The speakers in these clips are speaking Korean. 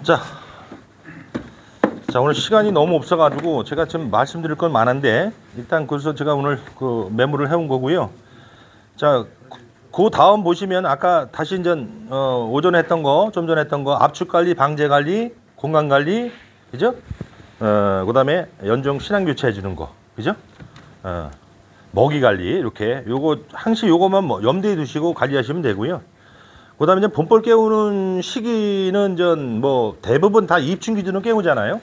자, 오늘 시간이 너무 없어가지고 제가 지금 말씀드릴 건 많은데 일단 그래서 제가 오늘 그 메모를 해온 거고요. 자, 그 다음 보시면 아까 다시 이제 오전에 했던 거, 좀 전에 했던 거 압축 관리, 방제 관리, 공간 관리, 그죠? 그다음에 연중 신앙 교체해 주는 거, 그죠? 먹이 관리 이렇게 요거 항시 요거만 뭐 염두에 두시고 관리하시면 되고요. 그다음에 이제 봄벌 깨우는 시기는 전 뭐 대부분 다 입춘 기준으로 깨우잖아요.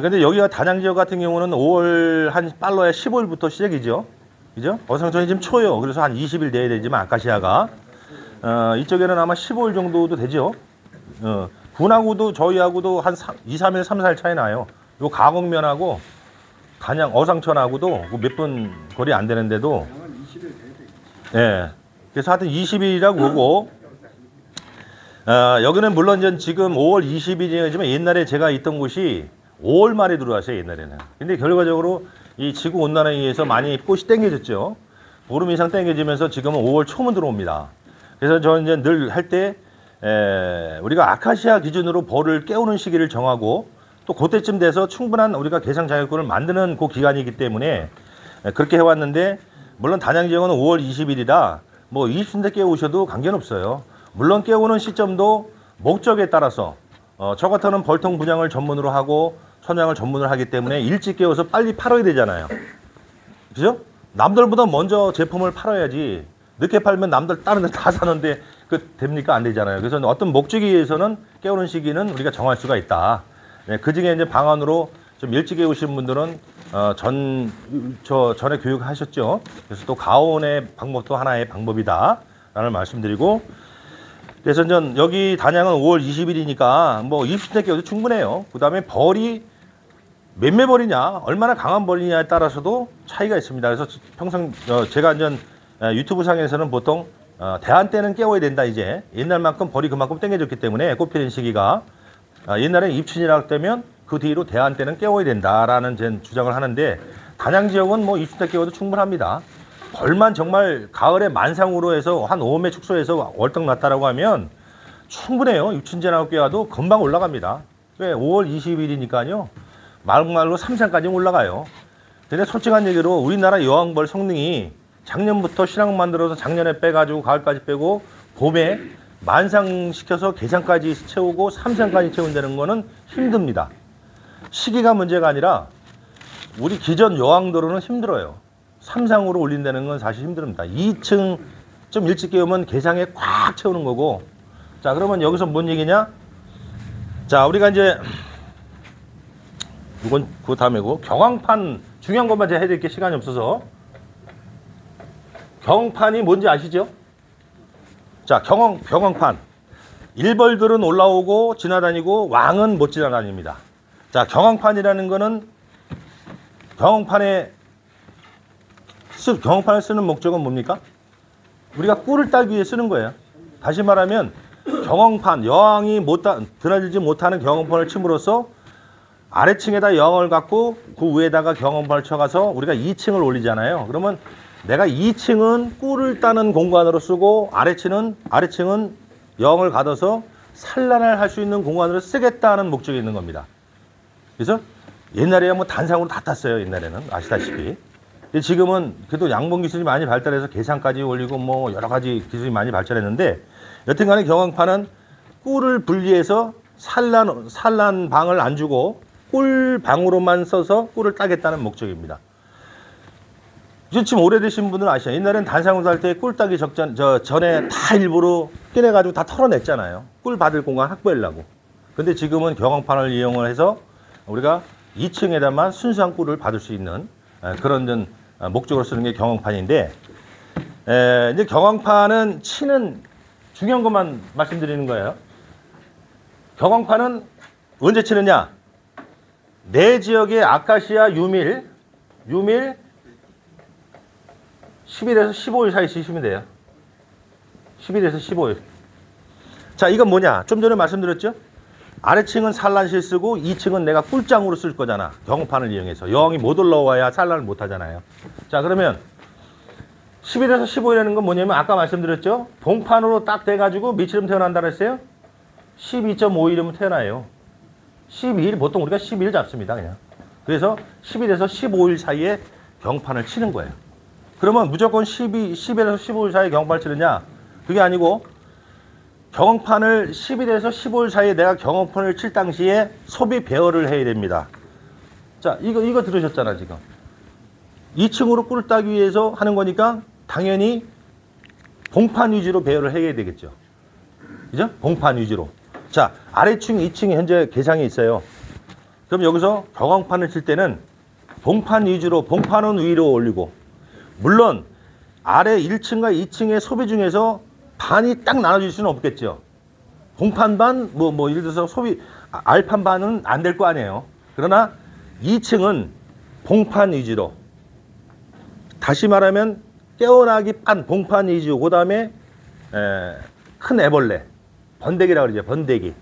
근데 여기가 단양 지역 같은 경우는 5월 한 빨라야 15일부터 시작이죠. 그죠? 어상천이 지금 초요. 그래서 한 20일 돼야 되지만 아카시아가 이쪽에는 아마 15일 정도도 되죠. 분하고도 저희하고도 한 2, 3일, 3, 4일 차이 나요. 요 가곡면하고 단양 어상천하고도 몇 분 거리 안 되는데도 예. 그래서 하여튼 20일이라고 보고 여기는 물론 이제 지금 5월 20일이지만 옛날에 제가 있던 곳이 5월 말에 들어왔어요, 옛날에는. 근데 결과적으로 이 지구 온난화에 의해서 많이 꽃이 땡겨졌죠. 보름 이상 땡겨지면서 지금은 5월 초면 들어옵니다. 그래서 저는 이제 늘 할 때 우리가 아카시아 기준으로 벌을 깨우는 시기를 정하고 또 그때쯤 돼서 충분한 우리가 개상 자격권을 만드는 그 기간이기 때문에 그렇게 해왔는데 물론 단양 지역은 5월 20일이라 뭐 20대 깨우셔도 관계는 없어요. 물론 깨우는 시점도 목적에 따라서 저 같은 벌통 분양을 전문으로 하고 선양을 전문으로 하기 때문에 일찍 깨워서 빨리 팔아야 되잖아요. 그죠? 남들보다 먼저 제품을 팔아야지 늦게 팔면 남들 다른 데 다 사는데 그 됩니까? 안 되잖아요. 그래서 어떤 목적에 의해서는 깨우는 시기는 우리가 정할 수가 있다. 네, 그 중에 이제 방안으로 좀 일찍 깨우신 분들은 전에 교육하셨죠. 그래서 또 가온의 방법도 하나의 방법이다. 라는 말씀드리고 그래서 전 여기 단양은 5월 20일이니까 뭐 20대 깨워도 충분해요. 그 다음에 벌이 몇몇 벌이냐, 얼마나 강한 벌이냐에 따라서도 차이가 있습니다. 그래서 평상 제가 이제 유튜브 상에서는 보통 대한 때는 깨워야 된다 이제 옛날만큼 벌이 그만큼 땡겨졌기 때문에 꽃 피는 시기가 옛날에 입춘이라고 때면 그 뒤로 대한 때는 깨워야 된다라는 제 주장을 하는데 단양 지역은 뭐 20대 깨워도 충분합니다. 벌만 정말 가을에 만상으로 해서 한 5매 축소해서 월떡 났다라고 하면 충분해요. 입춘제나고 깨워도 금방 올라갑니다. 왜? 5월 20일이니까요. 말로 3상까지 올라가요. 근데 솔직한 얘기로 우리나라 여왕벌 성능이 작년부터 신앙 만들어서 작년에 빼가지고 가을까지 빼고 봄에 만상시켜서 개상까지 채우고 3상까지 채운다는 거는 힘듭니다. 시기가 문제가 아니라 우리 기존 여왕도로는 힘들어요. 3상으로 올린다는 건 사실 힘듭니다. 2층 좀 일찍 깨우면 개상에 꽉 채우는 거고 자 그러면 여기서 뭔 얘기냐? 자 우리가 이제 이건 그 다음에고 경황판 중요한 것만 제가 해드릴 게 시간이 없어서 경황판이 뭔지 아시죠? 자 경황판 일벌들은 올라오고 지나다니고 왕은 못 지나다닙니다. 자 경황판이라는 거는 경황판을 쓰는 목적은 뭡니까? 우리가 꿀을 따기 위해 쓰는 거예요. 다시 말하면 경황판 여왕이 드나들지 못하는 경황판을 침으로써 아래층에다 여왕을 갖고 그 위에다가 경황판을 쳐가서 우리가 2층을 올리잖아요. 그러면 내가 2층은 꿀을 따는 공간으로 쓰고 아래층은 여왕을 가둬서 산란을 할 수 있는 공간으로 쓰겠다는 목적이 있는 겁니다. 그래서 옛날에 뭐 단상으로 다 땄어요. 옛날에는 아시다시피. 지금은 그래도 양봉 기술이 많이 발달해서 계산까지 올리고 뭐 여러 가지 기술이 많이 발전했는데 여튼간에 경황판은 꿀을 분리해서 산란방을 안 주고 꿀방으로만 써서 꿀을 따겠다는 목적입니다. 지금 오래되신 분들은 아시죠? 옛날엔 단상으로 할 때 꿀 따기 전에 다 일부러 꺼내가지고 다 털어냈잖아요. 꿀 받을 공간 확보하려고. 근데 지금은 경황판을 이용을 해서 우리가 2층에다만 순수한 꿀을 받을 수 있는 그런 목적으로 쓰는 게 경황판인데 이제 경황판은 치는 중요한 것만 말씀드리는 거예요. 경황판은 언제 치느냐? 내 지역의 아카시아 유밀 10일에서 15일 사이 치시면 돼요. 10일에서 15일. 자, 이건 뭐냐? 좀 전에 말씀드렸죠? 아래층은 산란실 쓰고 2층은 내가 꿀장으로 쓸 거잖아. 경황판을 이용해서. 여왕이 못 올라와야 산란을 못 하잖아요. 자, 그러면 10일에서 15일이라는 건 뭐냐면 아까 말씀드렸죠? 동판으로 딱 돼가지고 미치름 태어난다 그랬어요? 12.5일이면 태어나요. 12일, 보통 우리가 12일 잡습니다, 그냥. 그래서 10일에서 15일 사이에 경판을 치는 거예요. 그러면 무조건 10일에서 15일 사이에 경판을 치느냐? 그게 아니고, 경판을 10일에서 15일 사이에 내가 경판을 칠 당시에 소비 배열을 해야 됩니다. 자, 이거 들으셨잖아, 지금. 2층으로 꿀을 따기 위해서 하는 거니까 당연히 봉판 위주로 배열을 해야 되겠죠. 그죠? 봉판 위주로. 자, 아래층, 2층에 현재 개상이 있어요. 그럼 여기서 경황판을 칠 때는 봉판 위주로, 봉판은 위로 올리고, 물론 아래 1층과 2층의 소비 중에서 반이 딱 나눠질 수는 없겠죠. 봉판 반, 예를 들어서 알판 반은 안 될 거 아니에요. 그러나 2층은 봉판 위주로. 다시 말하면 깨어나기 반, 봉판 위주, 그 다음에 큰 애벌레, 번데기라고 그러죠. 번데기.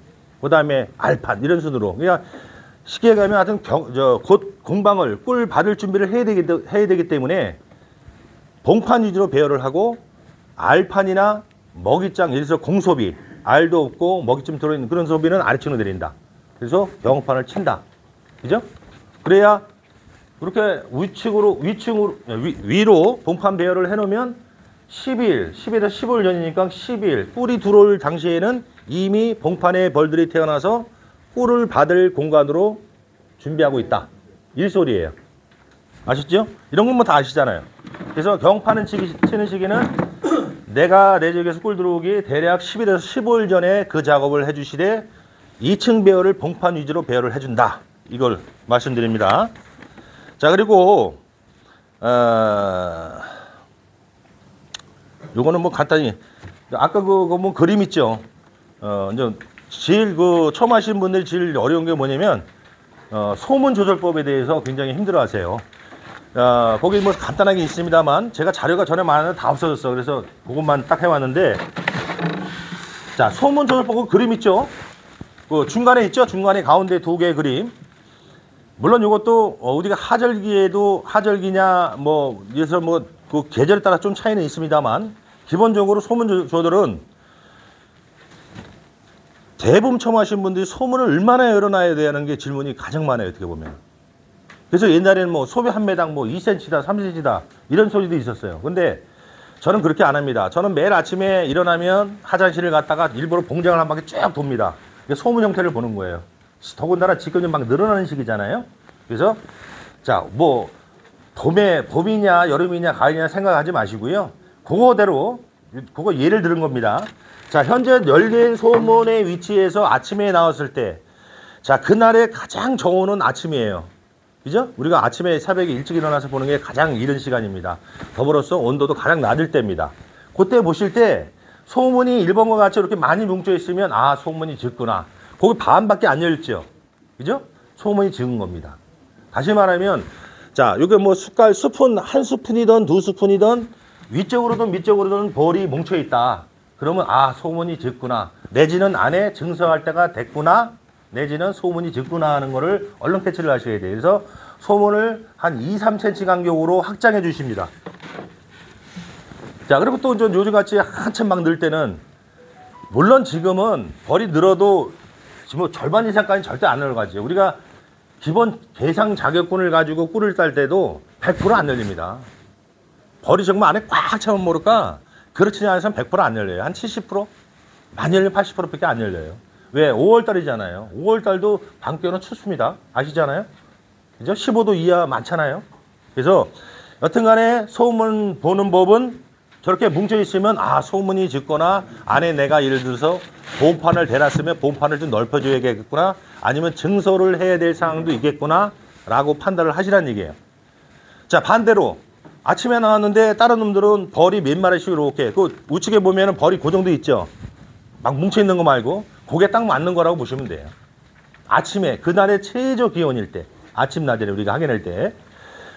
그 다음에 알판, 이런 순으로. 그러니까 쉽게 가면 하여튼 곧 공방을 꿀 받을 준비를 해야 되기 때문에 봉판 위주로 배열을 하고 알판이나 먹이장, 예를 들어서 공소비, 알도 없고 먹이쯤 들어있는 그런 소비는 아래층으로 내린다. 그래서 경판을 친다. 그죠? 그래야 그렇게 위로 봉판 배열을 해놓으면 10일에서 15일 전이니까 10일, 꿀이 들어올 당시에는 이미 봉판에 벌들이 태어나서 꿀을 받을 공간으로 준비하고 있다. 이 소리예요. 아셨죠? 이런 건 뭐 다 아시잖아요. 그래서 경판을 치는 시기는 내가 내 지역에서 꿀 들어오기 대략 10일에서 15일 전에 그 작업을 해주시되 2층 배열을 봉판 위주로 배열을 해준다. 이걸 말씀드립니다. 자, 그리고 요거는 뭐 간단히 아까 그거 뭐 그림 있죠. 이제 제일 처음 하시는 분들이 제일 어려운 게 뭐냐면 소문 조절법에 대해서 굉장히 힘들어하세요. 거기 뭐 간단하게 있습니다만 제가 자료가 전에 많았는데 다 없어졌어. 그래서 그것만 딱 해왔는데, 자, 소문 조절법 그림 있죠. 그 중간에 있죠. 중간에 가운데 두 개의 그림. 물론 이것도 우리가 하절기에도 하절기냐 그래서 그 계절에 따라 좀 차이는 있습니다만 기본적으로 소문 조절은 대부분 처음 하신 분들이 소문을 얼마나 열어놔야 되는 게 질문이 가장 많아요. 어떻게 보면. 그래서 옛날에는 소비 한 매당 2cm다 3cm다 이런 소리도 있었어요. 근데 저는 그렇게 안 합니다. 저는 매일 아침에 일어나면 화장실을 갔다가 일부러 봉장을 한 바퀴 쭉 돕니다. 소문 형태를 보는 거예요. 더군다나 지금 막 늘어나는 시기잖아요. 그래서 자, 봄이냐 여름이냐 가을이냐 생각하지 마시고요. 그거 예를 들은 겁니다. 자, 현재 열린 소문의 위치에서 아침에 나왔을 때, 자, 그날의 가장 정오는 아침이에요. 그죠? 우리가 아침에 새벽에 일찍 일어나서 보는 게 가장 이른 시간입니다. 더불어서 온도도 가장 낮을 때입니다. 그때 보실 때 소문이 1번과 같이 이렇게 많이 뭉쳐 있으면 소문이 짙구나. 거기 반밖에 안 열죠. 그죠? 소문이 적은 겁니다. 다시 말하면, 자, 요게 스푼, 한 스푼이든 두 스푼이든 위쪽으로든 밑쪽으로든 볼이 뭉쳐 있다. 그러면 소문이 적구나. 내지는 안에 증서할 때가 됐구나. 내지는 소문이 적구나 하는 거를 얼른 캐치를 하셔야 돼요. 그래서 소문을 한 2, 3cm 간격으로 확장해 주십니다. 자, 그리고 또 요즘같이 한참 막 늘 때는, 물론 지금은 벌이 늘어도 지금 절반 이상까지 절대 안 늘어가죠. 우리가 기본 개상 자격군을 가지고 꿀을 딸 때도 100% 안 열립니다. 벌이 정말 안에 꽉 차면 모를까? 그렇지 않아서는 100% 안 열려요. 한 70%? 많이 열리면 80%밖에 안 열려요. 왜? 5월달이잖아요. 5월달도 밤기온은 춥습니다. 아시잖아요? 그죠? 15도 이하 많잖아요. 그래서 여튼간에 소문 보는 법은 저렇게 뭉쳐 있으면 소문이 짙거나 안에 내가 예를 들어서 보온판을 대놨으면 보온판을 좀 넓혀줘야겠구나, 아니면 증설을 해야 될 상황도 있겠구나 라고 판단을 하시라는 얘기예요. 자, 반대로 아침에 나왔는데 다른 놈들은 벌이 몇 마리씩 이렇게 우측에 보면은 벌이 그 정도 있죠. 막 뭉쳐 있는 거 말고 그게 딱 맞는 거라고 보시면 돼요. 아침에 그날의 최저 기온일 때, 아침 낮에 우리가 확인할 때,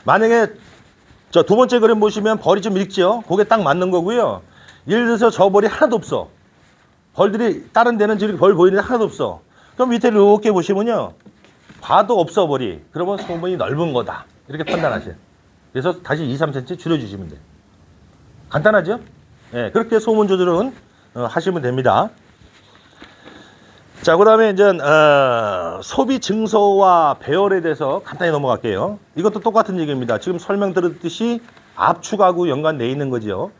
만약에 저 두 번째 그림 보시면 벌이 좀 읽죠. 그게 딱 맞는 거고요. 예를 들어서 저 벌이 하나도 없어. 벌들이 다른 데는 지금 벌 보이는데 하나도 없어. 그럼 밑에 이렇게 보시면요, 봐도 없어 벌이. 그러면 소문이 넓은 거다. 이렇게 판단하세요. 그래서 다시 2, 3cm 줄여주시면 돼요. 간단하죠? 네, 그렇게 소문 조절은 하시면 됩니다. 자, 그 다음에 이제 소비 증서와 배열에 대해서 간단히 넘어갈게요. 이것도 똑같은 얘기입니다. 지금 설명드렸듯이 압축하고 연관되어 있는 거죠.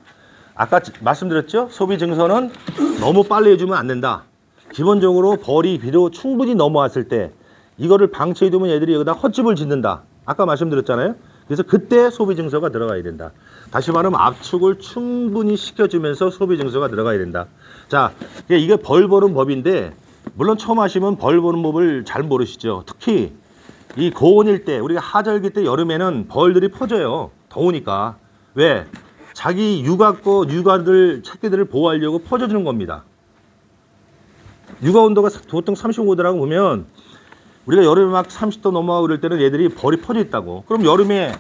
아까 말씀드렸죠? 소비 증서는 너무 빨리 해주면 안 된다. 기본적으로 벌이 비로 충분히 넘어왔을 때 이거를 방치해두면 얘들이 여기다 헛집을 짓는다. 아까 말씀드렸잖아요. 그래서 그때 소비 증서가 들어가야 된다. 다시 말하면 압축을 충분히 시켜주면서 소비 증서가 들어가야 된다. 자, 이게 벌 보는 법인데 물론 처음 하시면 벌 보는 법을 잘 모르시죠. 특히 이 고온일 때, 우리가 하절기 때 여름에는 벌들이 퍼져요. 더우니까. 왜? 자기 육아들, 새끼들을 보호하려고 퍼져주는 겁니다. 육아 온도가 보통 35도라고 보면 우리가 여름에 막 30도 넘어가고 그럴 때는 얘들이 벌이 퍼져 있다고. 그럼 여름에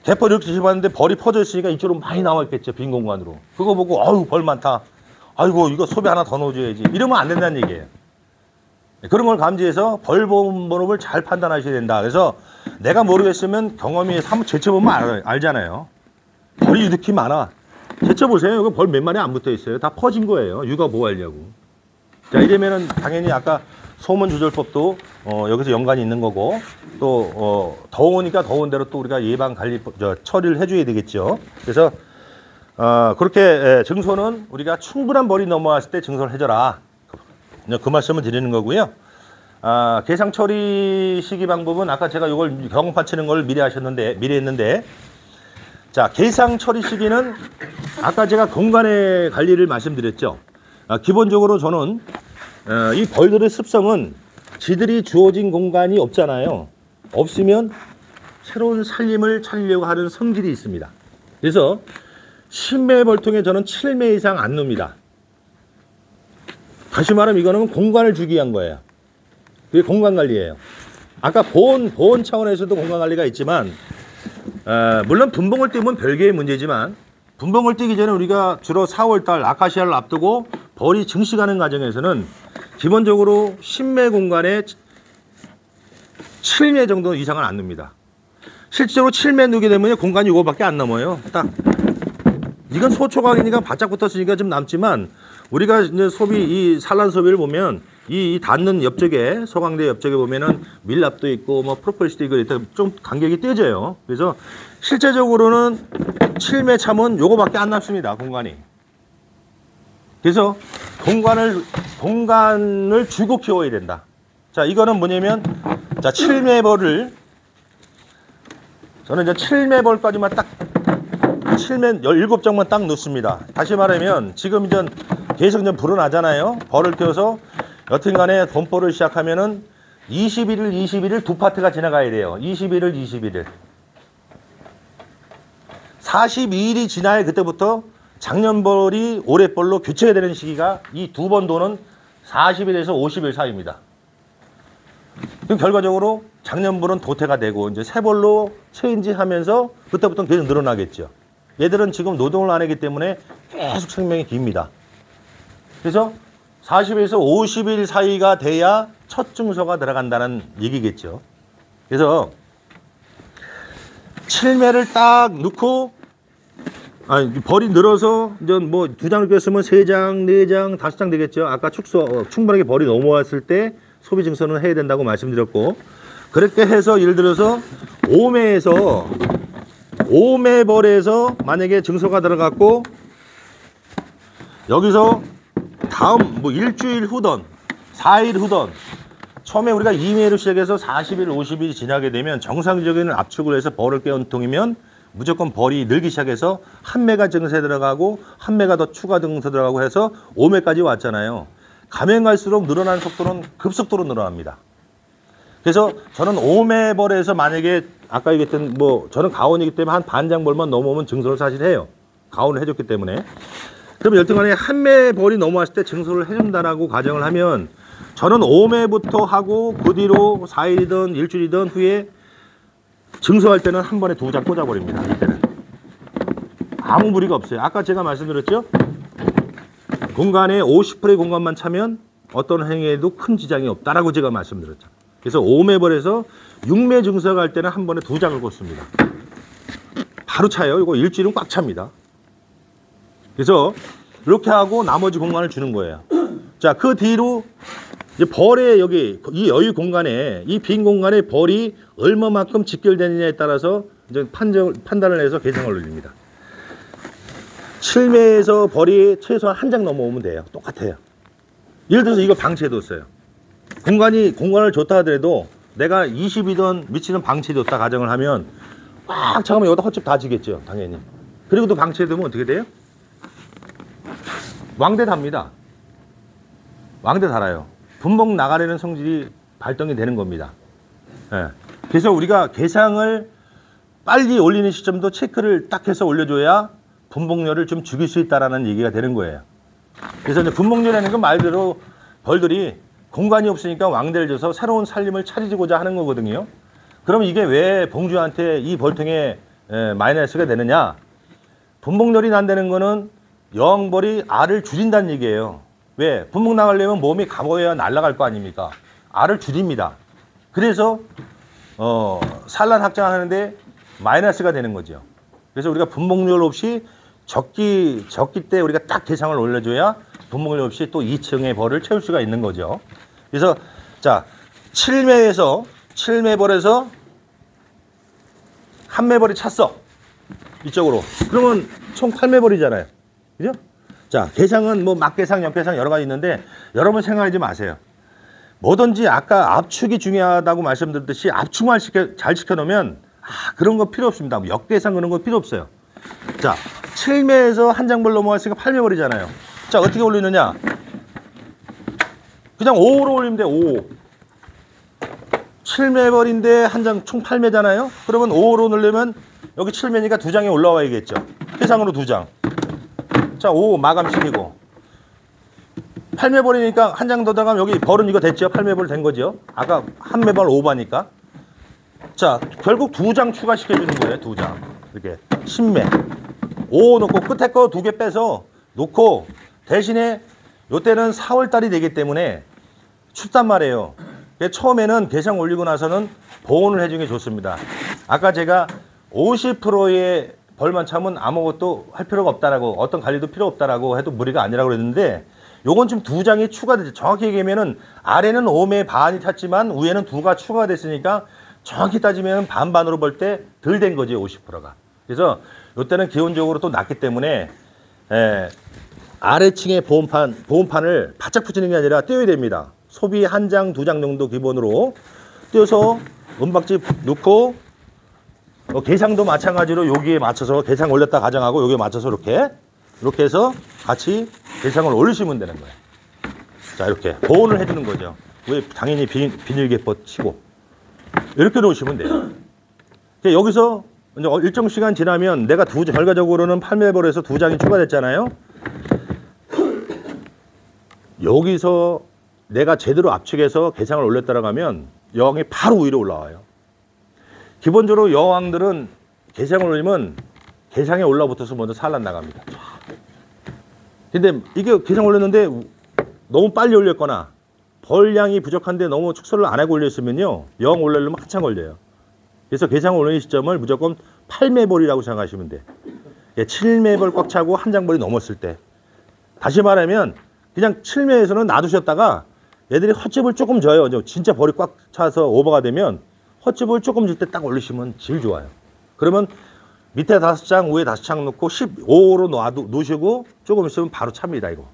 대포를 이렇게 뒤집었는데 벌이 퍼져 있으니까 이쪽으로 많이 나와 있겠죠. 빈 공간으로. 그거 보고 아유 벌 많다. 아이고 이거 소비 하나 더 넣어줘야지. 이러면 안 된다는 얘기예요. 그런 걸 감지해서 벌 번호를 잘 판단하셔야 된다. 그래서 내가 모르겠으면 경험이 한번 제쳐보면 알잖아요. 벌이 이렇게 많아. 제쳐보세요. 이거 벌 몇 마리 안 붙어 있어요. 다 퍼진 거예요. 육아 보호하려고. 자, 이러면은 당연히 아까 소문 조절법도 여기서 연관이 있는 거고 또 더우니까 더운 대로 또 우리가 예방 관리 처리를 해줘야 되겠죠. 그래서 그렇게 증소는 우리가 충분한 벌이 넘어왔을 때 증소를 해줘라. 그 말씀을 드리는 거고요. 계상 처리 시기 방법은 아까 제가 이걸 경험판 치는 걸 미리 했는데 자, 계상 처리 시기는 아까 제가 공간의 관리를 말씀드렸죠. 기본적으로 저는 이 벌들의 습성은 지들이 주어진 공간이 없잖아요. 없으면 새로운 살림을 찾으려고 하는 성질이 있습니다. 그래서 10매 벌통에 저는 7매 이상 안 넣습니다. 다시 말하면 이거는 공간을 주기 위한 거예요. 그게 공간 관리예요. 아까 보온 차원에서도 공간 관리가 있지만 물론 분봉을 띄우면 별개의 문제지만 분봉을 띄기 전에 우리가 주로 4월달 아카시아를 앞두고 벌이 증식하는 과정에서는 기본적으로 10매 공간에 7매 정도 이상은 안 넣습니다. 실제로 7매 넣게 되면 공간이 이거밖에 안 넘어요. 딱 이건 소초각이니까 바짝 붙었으니까 좀 남지만 우리가 이제 이 산란 소비를 보면 이 닿는 옆쪽에 소강대 옆쪽에 보면은 밀랍도 있고 뭐 프로폴리스도 있고 이렇게 좀 간격이 떼져요. 그래서 실제적으로는 7매 참은 요거밖에 안 남습니다. 공간이. 그래서 공간을 주고 키워야 된다. 자, 이거는 뭐냐면 자, 7매벌을 저는 이제 7매벌까지만 딱 7매 17장만 딱 넣습니다. 다시 말하면 지금 이제 계속 이제 불어나잖아요. 벌을 띄워서 여튼간에 돈벌을 시작하면은 21일 두 파트가 지나가야 돼요. 21일 42일이 지나야 그때부터 작년벌이 올해벌로 교체가 되는 시기가 이 두 번 도는 40일에서 50일 사이입니다. 그럼 결과적으로 작년벌은 도태가 되고 이제 새 벌로 체인지하면서 그때부터는 계속 늘어나겠죠. 얘들은 지금 노동을 안 하기 때문에 계속 생명이 깁니다. 그래서 40일에서 50일 사이가 돼야 첫 증소가 들어간다는 얘기겠죠. 그래서 7매를 딱 넣고 벌이 늘어서 이제 뭐 2장을 꼈으면 3장, 4장, 5장 되겠죠. 아까 충분하게 벌이 넘어왔을 때 소비 증서는 해야 된다고 말씀드렸고 그렇게 해서 예를 들어서 5매 벌에서 만약에 증서가 들어갔고 여기서 다음 뭐 일주일 후던 4일 후던 처음에 우리가 2매로 시작해서 40일, 50일이 지나게 되면 정상적인 압축을 해서 벌을 깨운 통이면 무조건 벌이 늘기 시작해서 한 매가 증서에 들어가고 한 매가 더 추가 증서 들어가고 해서 5매까지 왔잖아요. 가면 갈수록 늘어나는 속도는 급속도로 늘어납니다. 그래서 저는 5매 벌에서 만약에 아까 얘기했던 뭐 저는 가온이기 때문에 한 반장 벌만 넘어오면 증서를 사실 해요. 가온을 해줬기 때문에. 그럼 여튼간에 한 매 벌이 넘어왔을 때 증소를 해준다라고 가정을 하면 저는 5매부터 하고 그 뒤로 4일이든 일주일이든 후에 증소할 때는 한 번에 2장 꽂아버립니다. 이때는 아무 무리가 없어요. 아까 제가 말씀드렸죠. 공간에 50%의 공간만 차면 어떤 행위에도 큰 지장이 없다라고 제가 말씀드렸죠. 그래서 5매벌에서 6매 증소가 할 때는 한 번에 2장을 꽂습니다. 바로 차요. 이거 일주일은 꽉 찹니다. 그래서 이렇게 하고 나머지 공간을 주는 거예요. 자, 그 뒤로 이제 벌의 여기 이 여유 공간에 이 빈 공간에 벌이 얼마만큼 직결되느냐에 따라서 이제 판단을 해서 계상을 올립니다. 7매에서 벌이 최소한 한 장 넘어오면 돼요. 똑같아요. 예를 들어서 이거 방치해뒀어요. 공간을 줬다 하더라도 내가 20이던 미치는 방치해뒀다 가정을 하면 꽉 차가면 여기다 헛집 다 지겠죠. 당연히. 그리고 또 방치해두면 어떻게 돼요? 왕대 답니다. 왕대 달아요. 분봉 나가려는 성질이 발동이 되는 겁니다. 예. 그래서 우리가 계상을 빨리 올리는 시점도 체크를 딱 해서 올려줘야 분봉률을 좀 죽일 수 있다라는 얘기가 되는 거예요. 그래서 이제 분봉률이라는 건 말대로 벌들이 공간이 없으니까 왕대를 줘서 새로운 살림을 차리고자 하는 거거든요. 그럼 이게 왜 봉주한테 이 벌통에 마이너스가 되느냐? 분봉률이 난다는 거는 여왕벌이 알을 줄인다는 얘기예요. 왜? 분봉 나가려면 몸이 가보여야 날아갈 거 아닙니까? 알을 줄입니다. 그래서 산란 확장하는데 마이너스가 되는 거죠. 그래서 우리가 분봉률 없이 적기 때 우리가 딱 계상을 올려줘야 분봉률 없이 또 2층의 벌을 채울 수가 있는 거죠. 그래서 자 7매벌에서 한 매벌이 찼어. 이쪽으로. 그러면 총 8매벌이잖아요. 그죠? 자, 계상은 뭐 막계상, 옆계상 여러 가지 있는데 여러분 생각하지 마세요. 뭐든지 아까 압축이 중요하다고 말씀드렸듯이 압축만 잘 시켜놓으면 그런 거 필요 없습니다. 뭐 역계상 그런 거 필요 없어요. 자, 7매에서 한 장벌 넘어갔으니까 8매벌이잖아요. 자, 어떻게 올리느냐? 그냥 5로 올리면 돼, 5. 7매벌인데 한 장 총 8매잖아요. 그러면 5로 넣으려면 여기 7매니까 2장이 올라와야겠죠. 계상으로 2장. 자, 5 마감시키고 8매벌이니까 한 장 더 들어가면 여기 벌은 이거 됐죠? 8매벌 된 거죠? 아까 한 매벌 오버니까. 자, 결국 2장 추가시켜주는 거예요. 2장. 이렇게 10매 5 넣고 끝에 거 2개 빼서 놓고 대신에 요때는 4월달이 되기 때문에 춥단 말이에요. 처음에는 계상 올리고 나서는 보온을 해주는 게 좋습니다. 아까 제가 50%의 벌만 차면 아무것도 할 필요가 없다라고, 어떤 관리도 필요 없다라고 해도 무리가 아니라고 그랬는데, 요건 좀 2장이 추가되죠. 정확히 얘기하면은 아래는 5매 반이 찼지만 위에는 2가 추가됐으니까 정확히 따지면 반반으로 볼 때 덜 된 거지, 50%가. 그래서 요때는 기본적으로 또 낮기 때문에 아래층의 보온판을 바짝 붙이는 게 아니라 띄워야 됩니다. 소비 한 장, 2장 정도 기본으로 띄워서 은박지 넣고 계상도 마찬가지로 여기에 맞춰서 계상 올렸다 가정하고 여기에 맞춰서 이렇게 해서 같이 계상을 올리시면 되는 거예요. 자, 이렇게 보온을 해주는 거죠. 왜? 당연히 비닐개포 치고 이렇게 놓으시면 돼요. 여기서 이제 일정 시간 지나면 내가 결과적으로는 8매벌에서 2장이 추가됐잖아요. 여기서 내가 제대로 압축해서 계상을 올렸다라고 하면 여왕이 바로 위로 올라와요. 기본적으로 여왕들은 계상을 올리면 계상에 올라붙어서 먼저 산란 나갑니다. 근데 이게 계상 올렸는데 너무 빨리 올렸거나 벌량이 부족한데 너무 축소를 안 하고 올렸으면요, 여왕 올리려면 한참 걸려요. 그래서 계상 올리는 시점을 무조건 8매벌이라고 생각하시면 돼. 7매벌 꽉 차고 한 장벌이 넘었을 때. 다시 말하면 그냥 7매에서는 놔두셨다가 얘들이 헛집을 조금 줘요. 진짜 벌이 꽉 차서 오버가 되면 헛집을 조금 줄 때 딱 올리시면 제일 좋아요. 그러면 밑에 5장, 위에 5장 놓고 15로 놓으시고 조금 있으면 바로 찹니다, 이거.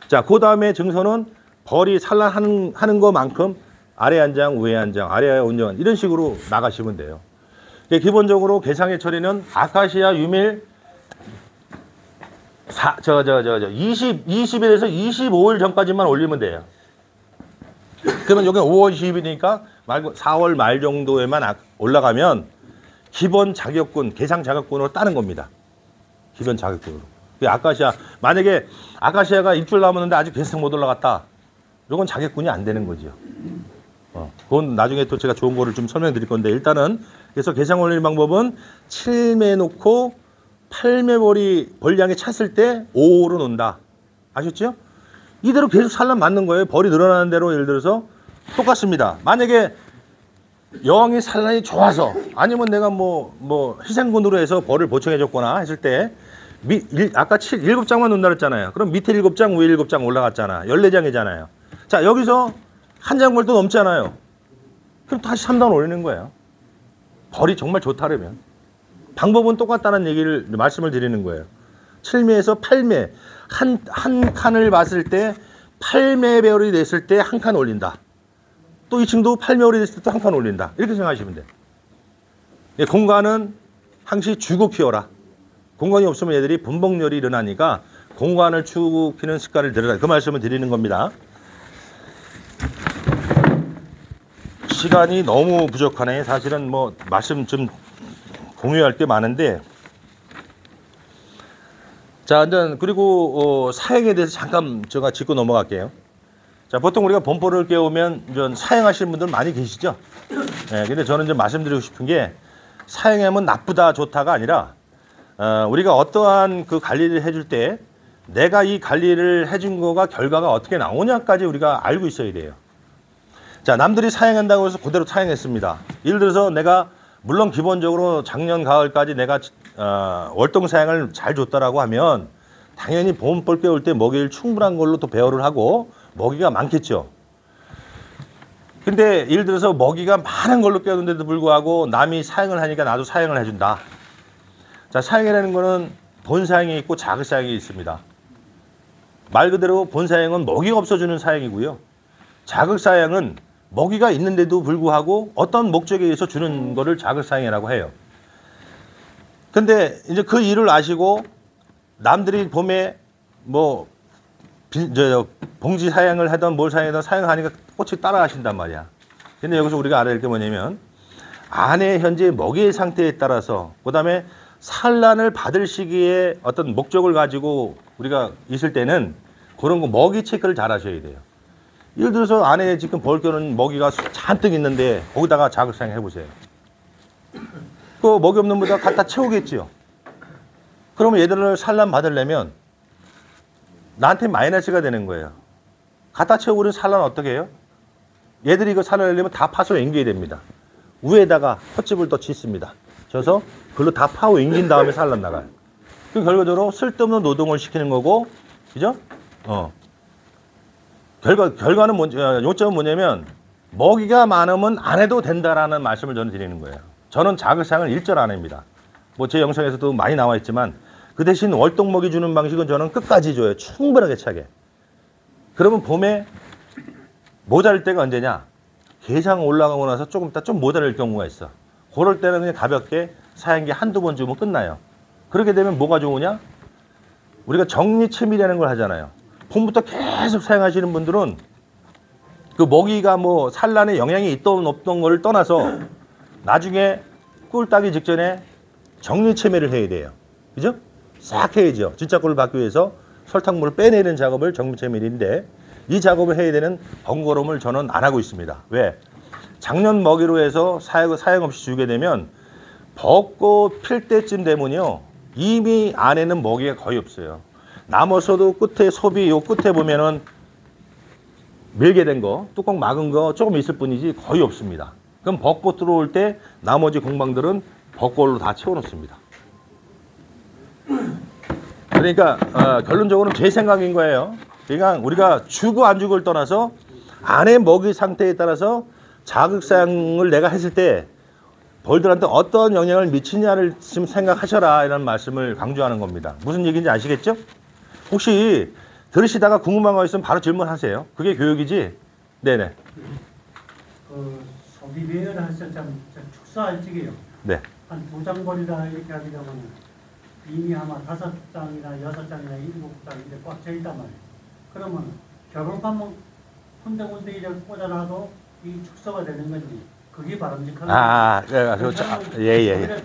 자, 그 다음에 증서는 벌이 산란하는 것만큼 아래 한 장, 위에 한 장, 아래에 온전 이런 식으로 나가시면 돼요. 기본적으로 계상의 처리는 아카시아 유밀 20일에서 25일 전까지만 올리면 돼요. 그러면 여기 5월 20일이니까 4월 말 정도에만 올라가면 기본 자격군, 계상 자격군으로 따는 겁니다. 기본 자격군으로. 아카시아, 만약에 아카시아가 입줄 남았는데 아직 계상 못 올라갔다. 이건 자격군이 안 되는 거죠. 그건 나중에 또 제가 좋은 거를 좀 설명드릴 건데, 일단은 그래서 계상 올리는 방법은 7매 놓고 8매벌이 벌량이 찼을 때 5로 놓는다. 아셨죠? 이대로 계속 산란 맞는 거예요. 벌이 늘어나는 대로. 예를 들어서 똑같습니다. 만약에 여왕이 산란이 좋아서, 아니면 내가 뭐 희생군으로 해서 벌을 보충해 줬거나 했을 때 아까 7장만 놓는다 그랬잖아요. 그럼 밑에 7장, 위에 7장 올라갔잖아. 14장이잖아요. 자, 여기서 한 장벌도 넘잖아요. 그럼 다시 3단 올리는 거예요. 벌이 정말 좋다라면. 방법은 똑같다는 얘기를 말씀을 드리는 거예요. 7매에서 8매. 한 칸을 봤을 때 8매 배열이 됐을 때 한 칸 올린다. 또 이 층도 8매월이 됐을 때 또 한 칸 올린다. 이렇게 생각하시면 돼요. 공간은 항시 주고 키워라. 공간이 없으면 얘들이 분봉열이 일어나니까 공간을 주고 키는 습관을 들여라. 그 말씀을 드리는 겁니다. 시간이 너무 부족하네. 사실은 뭐 말씀 좀 공유할 게 많은데, 자, 그리고 사행에 대해서 잠깐 제가 짚고 넘어갈게요. 자, 보통 우리가 범포를 깨우면 사행하시는 분들 많이 계시죠? 네, 근데 저는 좀 말씀드리고 싶은 게, 사행하면 나쁘다 좋다가 아니라 우리가 어떠한 그 관리를 해줄 때 내가 이 관리를 해준 거가 결과가 어떻게 나오냐까지 우리가 알고 있어야 돼요. 자, 남들이 사행한다고 해서 그대로 사행했습니다. 예를 들어서 내가 물론 기본적으로 작년 가을까지 내가 월동 사행을 잘 줬다라고 하면 당연히 봄벌 깨울 때 먹이를 충분한 걸로 또 배열을 하고 먹이가 많겠죠. 근데 예를 들어서 먹이가 많은 걸로 깨우는데도 불구하고 남이 사행을 하니까 나도 사행을 해준다. 자, 사행이라는 거는 본사행이 있고 자극사행이 있습니다. 말 그대로 본사행은 먹이가 없어주는 사행이고요. 자극사행은 먹이가 있는데도 불구하고 어떤 목적에 의해서 주는 거를 자극사행이라고 해요. 근데 이제 그 일을 아시고 남들이 봄에 뭐 봉지 사양을 하던 뭘 사양하던 사양하니까 꽃이 따라 하신단 말이야. 근데 여기서 우리가 알아야 할 게 뭐냐면 안에 현재 먹이의 상태에 따라서 그다음에 산란을 받을 시기에 어떤 목적을 가지고 우리가 있을 때는 그런 거 먹이 체크를 잘 하셔야 돼요. 예를 들어서 안에 지금 벌겨는 먹이가 잔뜩 있는데 거기다가 자극사양 해보세요. 그 먹이 없는 데다 갖다 채우겠지요. 그러면 얘들을 산란 받으려면 나한테 마이너스가 되는 거예요. 갖다 채우고는 산란 어떻게 해요? 얘들이 이거 산란하려면 다 파서 앵겨야 됩니다. 위에다가 헛집을 더 짓습니다. 져서 그걸로 다 파고 앵긴 다음에 산란 나가요. 그 결과적으로 쓸데없는 노동을 시키는 거고, 그죠? 결과는 요점은 뭐냐면 먹이가 많으면 안 해도 된다라는 말씀을 저는 드리는 거예요. 저는 자극사항을 일절 안 합니다. 뭐 제 영상에서도 많이 나와 있지만 그 대신 월동 먹이 주는 방식은 저는 끝까지 줘요. 충분하게 차게. 그러면 봄에 모자랄 때가 언제냐? 게장 올라가고 나서 조금 있다 좀 모자랄 경우가 있어. 그럴 때는 그냥 가볍게 사양기 한두 번 주면 끝나요. 그렇게 되면 뭐가 좋으냐? 우리가 정리체밀이라는 걸 하잖아요. 봄부터 계속 사용하시는 분들은 그 먹이가 뭐 산란에 영향이 있던 없던 걸 떠나서 나중에 꿀 따기 직전에 정리체밀을 해야 돼요. 그죠? 싹 해야죠. 진짜 꿀을 받기 위해서 설탕물을 빼내는 작업을 정리체밀인데 이 작업을 해야 되는 번거로움을 저는 안 하고 있습니다. 왜? 작년 먹이로 해서 사용 없이 주게 되면 벚꽃 필 때쯤 되면요 이미 안에는 먹이가 거의 없어요. 남았어도 끝에 소비 요 끝에 보면은 밀게 된 거 뚜껑 막은 거 조금 있을 뿐이지 거의 없습니다. 그럼 벚꽃 들어올 때 나머지 공방들은 벚꽃로 다 채워놓습니다. 그러니까 결론적으로는 제 생각인 거예요. 그러니까 우리가 주고 안 주고를 떠나서 안에 먹이 상태에 따라서 자극사항을 내가 했을 때 벌들한테 어떤 영향을 미치냐를 지금 생각하셔라 이런 말씀을 강조하는 겁니다. 무슨 얘기인지 아시겠죠? 혹시 들으시다가 궁금한 거 있으면 바로 질문하세요. 그게 교육이지? 네네. 소비 배열을 했을 때 축사할 적이요. 네. 한 2장 벌이다 이렇게 하게 되면 이미 아마 5장이나 6장이나 7장인데 꽉 차 있단 말이에요. 그러면 결혼하면 군데군데 이렇게 꽂아놔도 이 축소가 되는 건지 그게 바람직한가요? 네, 그렇죠. 예.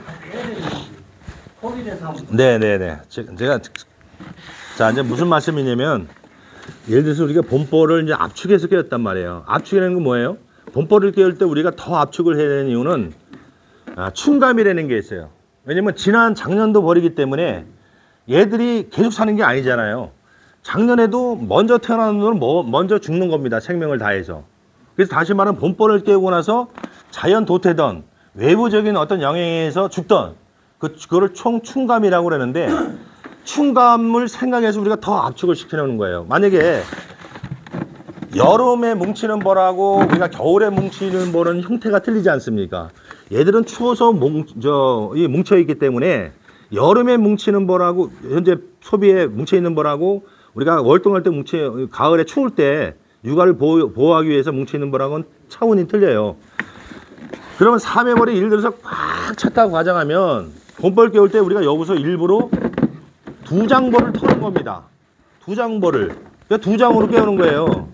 거기에서 네네네. 제가 자 이제 무슨 말씀이냐면 예를 들어서 우리가 봄벌을 이제 압축해서 깨웠단 말이에요. 압축이라는 건 뭐예요? 봄벌을 깨울 때 우리가 더 압축을 해야 되는 이유는 충감이라는 게 있어요. 왜냐면 지난 작년도 벌이기 때문에 얘들이 계속 사는 게 아니잖아요. 작년에도 먼저 태어나는 놈은 먼저 죽는 겁니다. 생명을 다해서. 그래서 다시 말하면 봄벌을 깨우고 나서 자연 도태던 외부적인 어떤 영향에 의해서 죽던 그거를 충감이라고 그러는데 충감을 생각해서 우리가 더 압축을 시켜놓는 거예요. 만약에 여름에 뭉치는 벌하고 우리가 겨울에 뭉치는 벌은 형태가 틀리지 않습니까? 얘들은 추워서 뭉쳐 있기 때문에 여름에 뭉치는 벌하고 현재 소비에 뭉쳐 있는 벌하고 우리가 월동할 때 가을에 추울 때 육아를 보호하기 위해서 뭉쳐 있는 벌하고는 차원이 틀려요. 그러면 3회벌이 예를 들어서 꽉 찼다고 가정하면 봄벌 겨울 때 우리가 여기서 일부러 2장벌을 터는 겁니다. 2장벌을. 그러니까 2장으로 깨우는 거예요.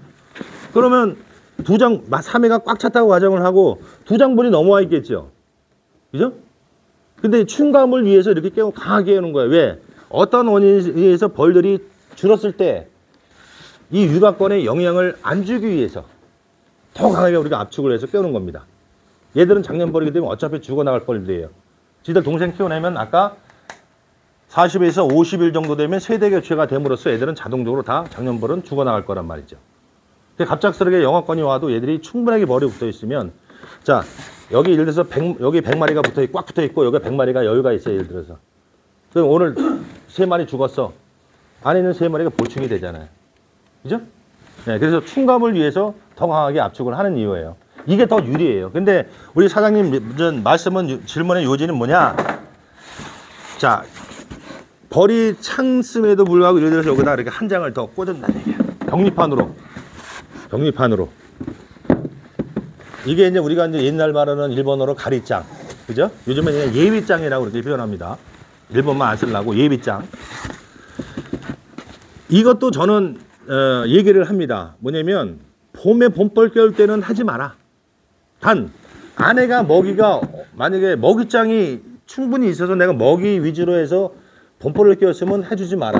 그러면 3회가 꽉 찼다고 가정을 하고 2장벌이 넘어와 있겠죠. 그죠? 근데 충감을 위해서 이렇게 강하게 깨우는 거예요. 왜? 어떤 원인에 의해서 벌들이 줄었을 때 이 유가권에 영향을 안 주기 위해서 더 강하게 우리가 압축을 해서 깨우는 겁니다. 얘들은 작년벌이기 때문에 어차피 죽어나갈 벌들이에요. 지들 동생 키워내면 아까 40에서 50일 정도 되면 세대 교체가 됨으로써 애들은 자동적으로 다 작년벌은 죽어나갈 거란 말이죠. 근데 갑작스럽게 영하권이 와도 얘들이 충분하게 벌이 붙어 있으면 자 여기 예를 들어서 여기 100마리가 꽉 붙어 있고 여기 100마리가 여유가 있어요. 예를 들어서 그럼 오늘 3마리 죽었어. 안에 있는 3마리가 보충이 되잖아요. 그죠? 네, 그래서 충감을 위해서 더 강하게 압축을 하는 이유예요. 이게 더 유리해요. 근데 우리 사장님 말씀은 질문의 요지는 뭐냐? 자, 벌이 창씀에도 불구하고 예를 들어서 여기다 이렇게 한 장을 더 꽂은다는 얘기야. 병리판으로. 이게 이제 우리가 이제 옛날 말하는 일본어로 가리장. 그죠? 요즘엔 그냥 예비장이라고 그렇게 표현합니다. 일본만 안 쓰려고 예비장. 이것도 저는 얘기를 합니다. 뭐냐면 봄에 봄벌 깨울 때는 하지 마라. 단 아내가 만약에 먹이장이 충분히 있어서 내가 먹이 위주로 해서 봄벌을 깨웠으면 해주지 마라.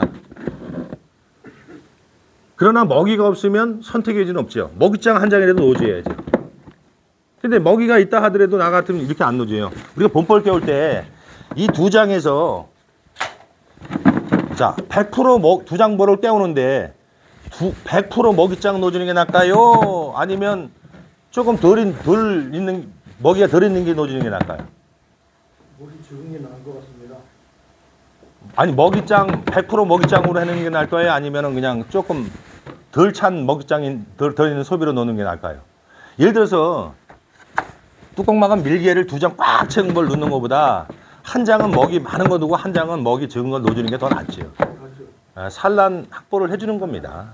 그러나 먹이가 없으면 선택의 여지는 없죠. 먹이장 한 장이라도 놓아줘야지. 근데 먹이가 있다 하더라도 나 같으면 이렇게 안 놓아줘요. 우리가 봄벌 깨울 때 이 2장에서 자 100% 2장 벌을 깨우는데 100% 먹이장 놓아주는 게 나을까요? 아니면 조금 먹이가 덜 있는 게 놓아주는 게 나을까요? 물이 적은 게 나은 것 같습니다. 아니 먹이장 100% 먹이장으로 해놓는 게 나을까요? 아니면 그냥 조금 덜 찬 먹이장이 덜 있는 소비로 놓는 게 나을까요? 예를 들어서 뚜껑 막은 밀개를 2장 꽉 채운 걸 넣는 것보다 한 장은 먹이 많은 거 두고 한 장은 먹이 적은 걸 넣어주는 게 더 낫죠. 산란 확보를 해주는 겁니다.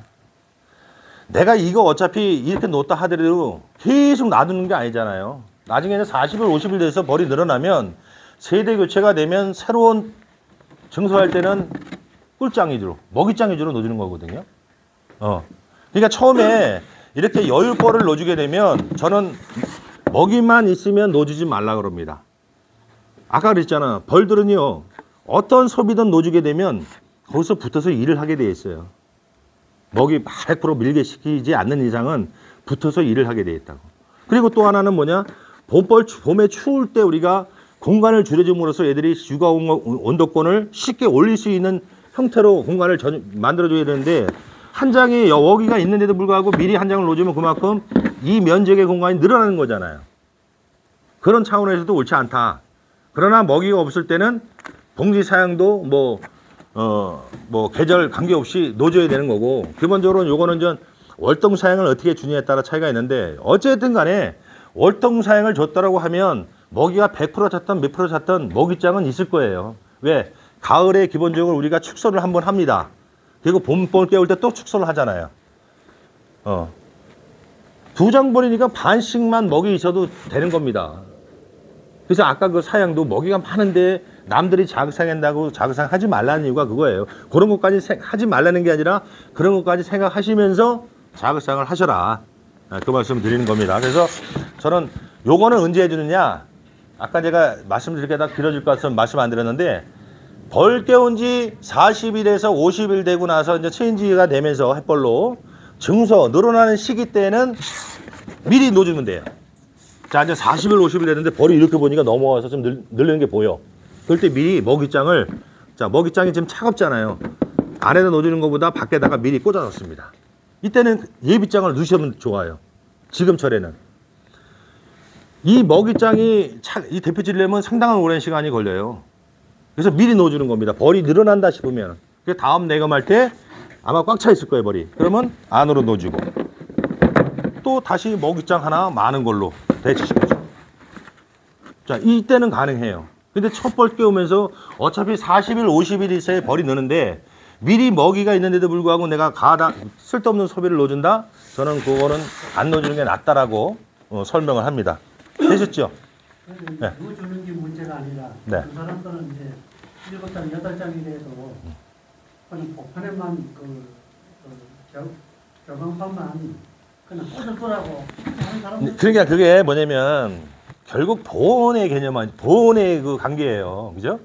내가 이거 어차피 이렇게 놓다 하더라도 계속 놔두는 게 아니잖아요. 나중에 40일, 50일 돼서 벌이 늘어나면 세대 교체가 되면 새로운 증소할 때는 꿀장 위주로, 먹이장 위주로 넣어주는 거거든요. 그러니까 처음에 이렇게 여유벌을 넣어주게 되면 저는 먹이만 있으면 넣어주지 말라 그럽니다. 아까 그랬잖아. 벌들은요, 어떤 소비든 넣어주게 되면 거기서 붙어서 일을 하게 돼 있어요. 먹이 100% 밀개시키지 않는 이상은 붙어서 일을 하게 돼 있다고. 그리고 또 하나는 뭐냐? 봄에 추울 때 우리가 공간을 줄여줌으로써 애들이 육아 온도권을 쉽게 올릴 수 있는 형태로 공간을 만들어줘야 되는데 한 장에 여기가 있는데도 불구하고 미리 한 장을 넣어주면 그만큼 이 면적의 공간이 늘어나는 거잖아요. 그런 차원에서도 옳지 않다. 그러나 먹이가 없을 때는 봉지 사양도 계절 관계없이 넣어줘야 되는 거고 기본적으로 요거는 전 월동 사양을 어떻게 주느냐에 따라 차이가 있는데 어쨌든 간에 월동 사양을 줬다라고 하면 먹이가 100% 찼던 몇 프로 찼던 먹이장은 있을 거예요. 왜? 가을에 기본적으로 우리가 축소를 한번 합니다. 그리고 봄벌 깨울 때 또 축소를 하잖아요. 2장 벌이니까 반씩만 먹이 있어도 되는 겁니다. 그래서 아까 그 사양도 먹이가 많은데 남들이 자극상한다고 자극상하지 말라는 이유가 그거예요. 그런 것까지 하지 말라는 게 아니라 그런 것까지 생각하시면서 자극상을 하셔라. 그 말씀 드리는 겁니다. 그래서 저는 요거는 언제 해주느냐. 아까 제가 말씀드리게다 길어질 것 같아서 말씀 안 드렸는데 벌 깨운 지 40일에서 50일 되고 나서 이제 체인지가 되면서 햇벌로 증소 늘어나는 시기 때는 미리 놓아주면 돼요. 자, 이제 40일, 50일 됐는데 벌이 이렇게 보니까 넘어와서 좀 늘리는 게 보여. 그럴 때 미리 먹이장을, 자, 먹이장이 지금 차갑잖아요. 안에다 넣어주는 것보다 밖에다가 미리 꽂아놓습니다. 이때는 예비장을 넣으시면 좋아요. 지금철에는. 이 먹이장이 이 데펴지려면 상당한 오랜 시간이 걸려요. 그래서 미리 넣어주는 겁니다. 벌이 늘어난다 싶으면. 다음 내검할 때 아마 꽉 차 있을 거예요, 벌이. 그러면 안으로 넣어주고. 또 다시 먹이장 하나 많은 걸로 대체시켜줘. 자, 이때는 가능해요. 근데 첫 벌 깨우면서 어차피 40일, 50일 있어야 벌이 느는데 미리 먹이가 있는데도 불구하고 내가 쓸데없는 소비를 넣어준다? 저는 그거는 안 넣어주는 게 낫다라고 설명을 합니다. 되셨죠? 네. 뭐 주는 게 문제가 아니라 네. 그 사람들은 이제 7장, 8장이 돼도 그냥 복판에만 격앙판만 그냥 꽂아두라고 하는 사람들. 그러니까 그게 뭐냐면 결국 보온의 개념은 보온의 그 관계예요. 그죠?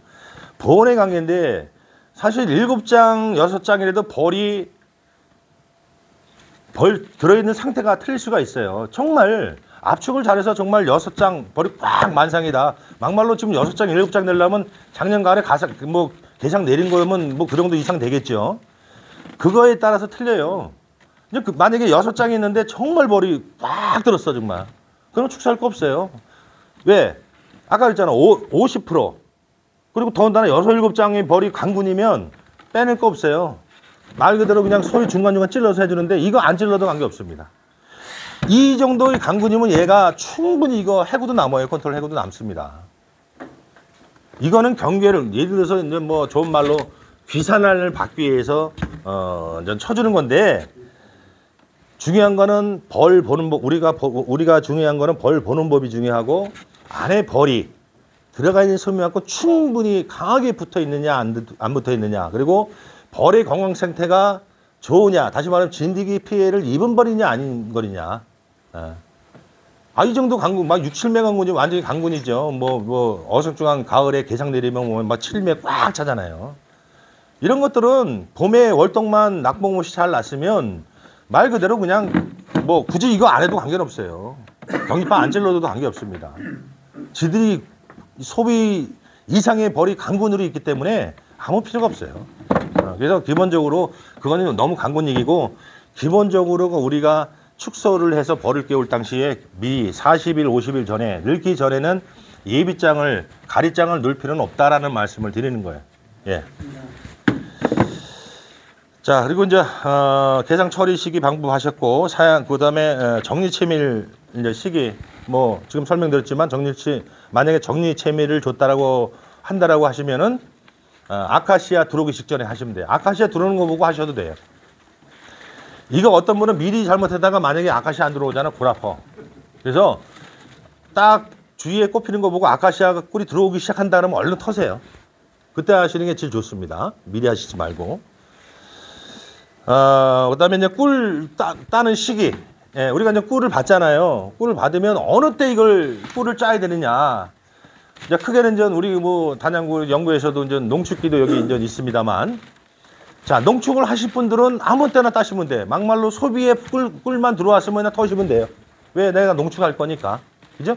보온의 관계인데 사실 7장, 6장이라도 벌 들어있는 상태가 틀릴 수가 있어요. 정말 압축을 잘해서 정말 6장 벌이 꽉 만상이다. 막말로 지금 6장, 7장 내려면 작년 가을에 개상 내린 거면 뭐 그 정도 이상 되겠죠. 그거에 따라서 틀려요. 만약에 6장이 있는데 정말 벌이 꽉 들었어 정말. 그럼 축사할 거 없어요. 왜? 아까 그랬잖아. 50%. 그리고 더군다나 6, 7장의 벌이 강군이면 빼낼 거 없어요. 말 그대로 그냥 소리 중간중간 찔러서 해주는데 이거 안 찔러도 관계없습니다. 이 정도의 강군이면 얘가 충분히 이거 해구도 남아요. 컨트롤 해구도 남습니다. 이거는 경계를 예를 들어서 이제 뭐 좋은 말로 귀산을 받기 위해서 이제 쳐주는 건데 중요한 거는 벌 보는 법 우리가 중요한 거는 벌 보는 법이 중요하고 안에 벌이 들어가 있는 소미만큼 충분히 강하게 붙어 있느냐 안 붙어 있느냐 그리고 벌의 건강 상태가 좋으냐 다시 말하면 진드기 피해를 입은 벌이냐 아닌 벌이냐 이 정도 강군 막 6, 7매 강군이 완전히 강군이죠. 뭐 어성중한 가을에 개상 내리면 막 7매 꽉 차잖아요. 이런 것들은 봄에 월동만 낙봉옷이 잘 났으면 말 그대로 그냥 뭐 굳이 이거 안 해도 관계는 없어요. 경기판 안 찔러도 관계없습니다. 지들이 소비 이상의 벌이 강군으로 있기 때문에 아무 필요가 없어요. 그래서 기본적으로 그거는 너무 강군 얘기고 기본적으로 우리가 축소를 해서 벌을 깨울 당시에 미리 40일, 50일 전에 넣기 전에는 예비장을 가리장을 넣을 필요는 없다라는 말씀을 드리는 거예요. 예. 자 그리고 이제 개상 처리 시기 방법하셨고 사양 그다음에 정리채밀 이제 시기 뭐 지금 설명드렸지만 만약에 정리채밀을 줬다라고 한다라고 하시면은 아카시아 들어오기 직전에 하시면 돼요. 아카시아 들어오는 거 보고 하셔도 돼요. 이거 어떤 분은 미리 잘못하다가 만약에 아카시아 안 들어오잖아 골 아파. 그래서 딱 주위에 꼽히는 거 보고 아카시아 꿀이 들어오기 시작한다 그러면 얼른 터세요. 그때 하시는 게 제일 좋습니다. 미리 하시지 말고. 그다음에 이제 꿀 따는 시기. 예, 우리가 이제 꿀을 받잖아요. 꿀을 받으면 어느 때 꿀을 짜야 되느냐. 이제 크게는 이제 우리 뭐 단양구 연구에서도 이제 농축기도 여기 이제 있습니다만. 자, 농축을 하실 분들은 아무 때나 따시면 돼. 막말로 소비에 꿀만 들어왔으면 그냥 터시면 돼요. 왜? 내가 농축할 거니까. 그죠?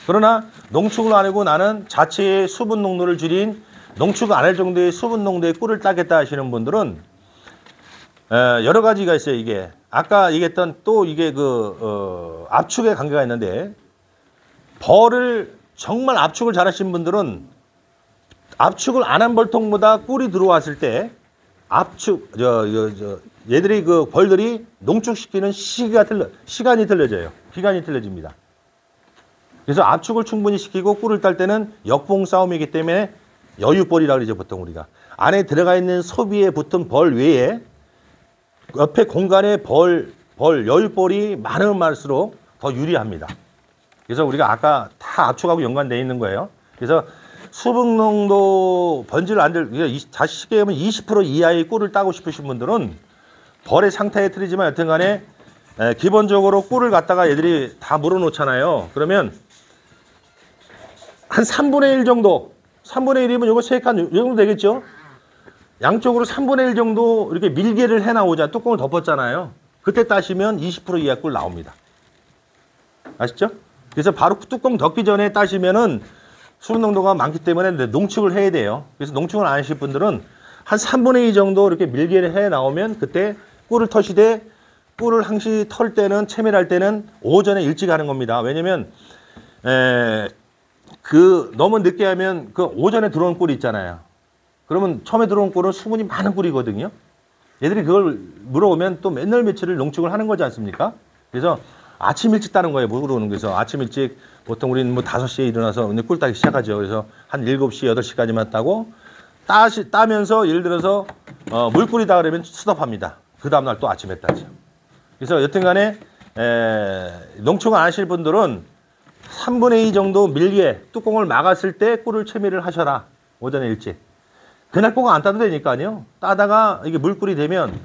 그러나 농축을 안 하고 나는 자체의 수분 농도를 줄인 농축 안 할 정도의 수분 농도의 꿀을 따겠다 하시는 분들은 여러 가지가 있어요, 이게. 아까 얘기했던 또 이게 압축의 관계가 있는데 벌을 정말 압축을 잘 하신 분들은 압축을 안 한 벌통보다 꿀이 들어왔을 때 얘들이 벌들이 농축시키는 시간이 틀려져요. 기간이 틀려집니다. 그래서 압축을 충분히 시키고 꿀을 딸 때는 역봉 싸움이기 때문에 여유벌이라고 그러죠, 보통 우리가. 안에 들어가 있는 소비에 붙은 벌 외에 옆에 공간에 여유벌이 많으면 많을수록 더 유리합니다. 그래서 우리가 아까 다 압축하고 연관되어 있는 거예요. 그래서 수분 농도 번지를 안 될, 다시 쉽게 하면 20% 이하의 꿀을 따고 싶으신 분들은 벌의 상태에 틀리지만 여튼 간에 기본적으로 꿀을 갖다가 얘들이 다 물어놓잖아요. 그러면 한 3분의 1 정도, 3분의 1이면 이거 3칸, 이 정도 되겠죠? 양쪽으로 3분의 1 정도 이렇게 밀개를 해 나오자 뚜껑을 덮었잖아요. 그때 따시면 20% 이하 꿀 나옵니다. 아시죠? 그래서 바로 뚜껑 덮기 전에 따시면은 수분 농도가 많기 때문에 농축을 해야 돼요. 그래서 농축을 안 하실 분들은 한 3분의 2 정도 이렇게 밀개를 해 나오면 그때 꿀을 터시되 꿀을 항시 털 때는 채밀할 때는 오전에 일찍 하는 겁니다. 왜냐면 너무 늦게 하면 오전에 들어온 꿀이 있잖아요. 그러면 처음에 들어온 꿀은 수분이 많은 꿀이거든요. 얘들이 그걸 물어오면 또 맨날 며칠을 농축을 하는 거지 않습니까? 그래서 아침 일찍 따는 거예요. 물 들어오는 거에서 아침 일찍 보통 우리는 뭐 5시에 일어나서 이제 꿀 따기 시작하죠. 그래서 한 7시, 8시까지만 따고 따면서 예를 들어서 물 끓이다 그러면 스톱합니다. 그 다음날 또 아침에 따죠. 그래서 여튼간에 농축 안 하실 분들은 3분의 2 정도 밀게 뚜껑을 막았을 때 꿀을 채미를 하셔라. 오전에 일찍. 그날 꼭 안 따도 되니까요. 따다가 이게 물꿀이 되면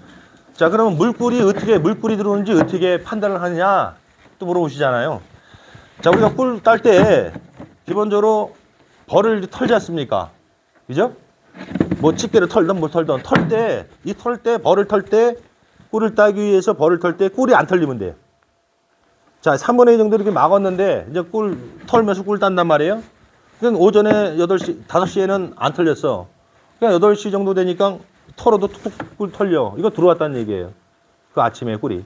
자 그러면 물꿀이 들어오는지 어떻게 판단을 하느냐 또 물어보시잖아요. 자 우리가 꿀 딸 때 기본적으로 벌을 털지 않습니까? 그죠? 뭐 집게를 털든 뭘 털든 벌을 털 때 꿀을 따기 위해서 벌을 털 때 꿀이 안 털리면 돼요. 자 3분의 2 정도 이렇게 막았는데 이제 꿀 털면서 꿀 딴단 말이에요. 그냥 오전에 8시, 5시에는 안 털렸어. 그냥 8시 정도 되니까 털어도 툭툭 꿀 털려. 이거 들어왔다는 얘기예요. 그 아침에 꿀이.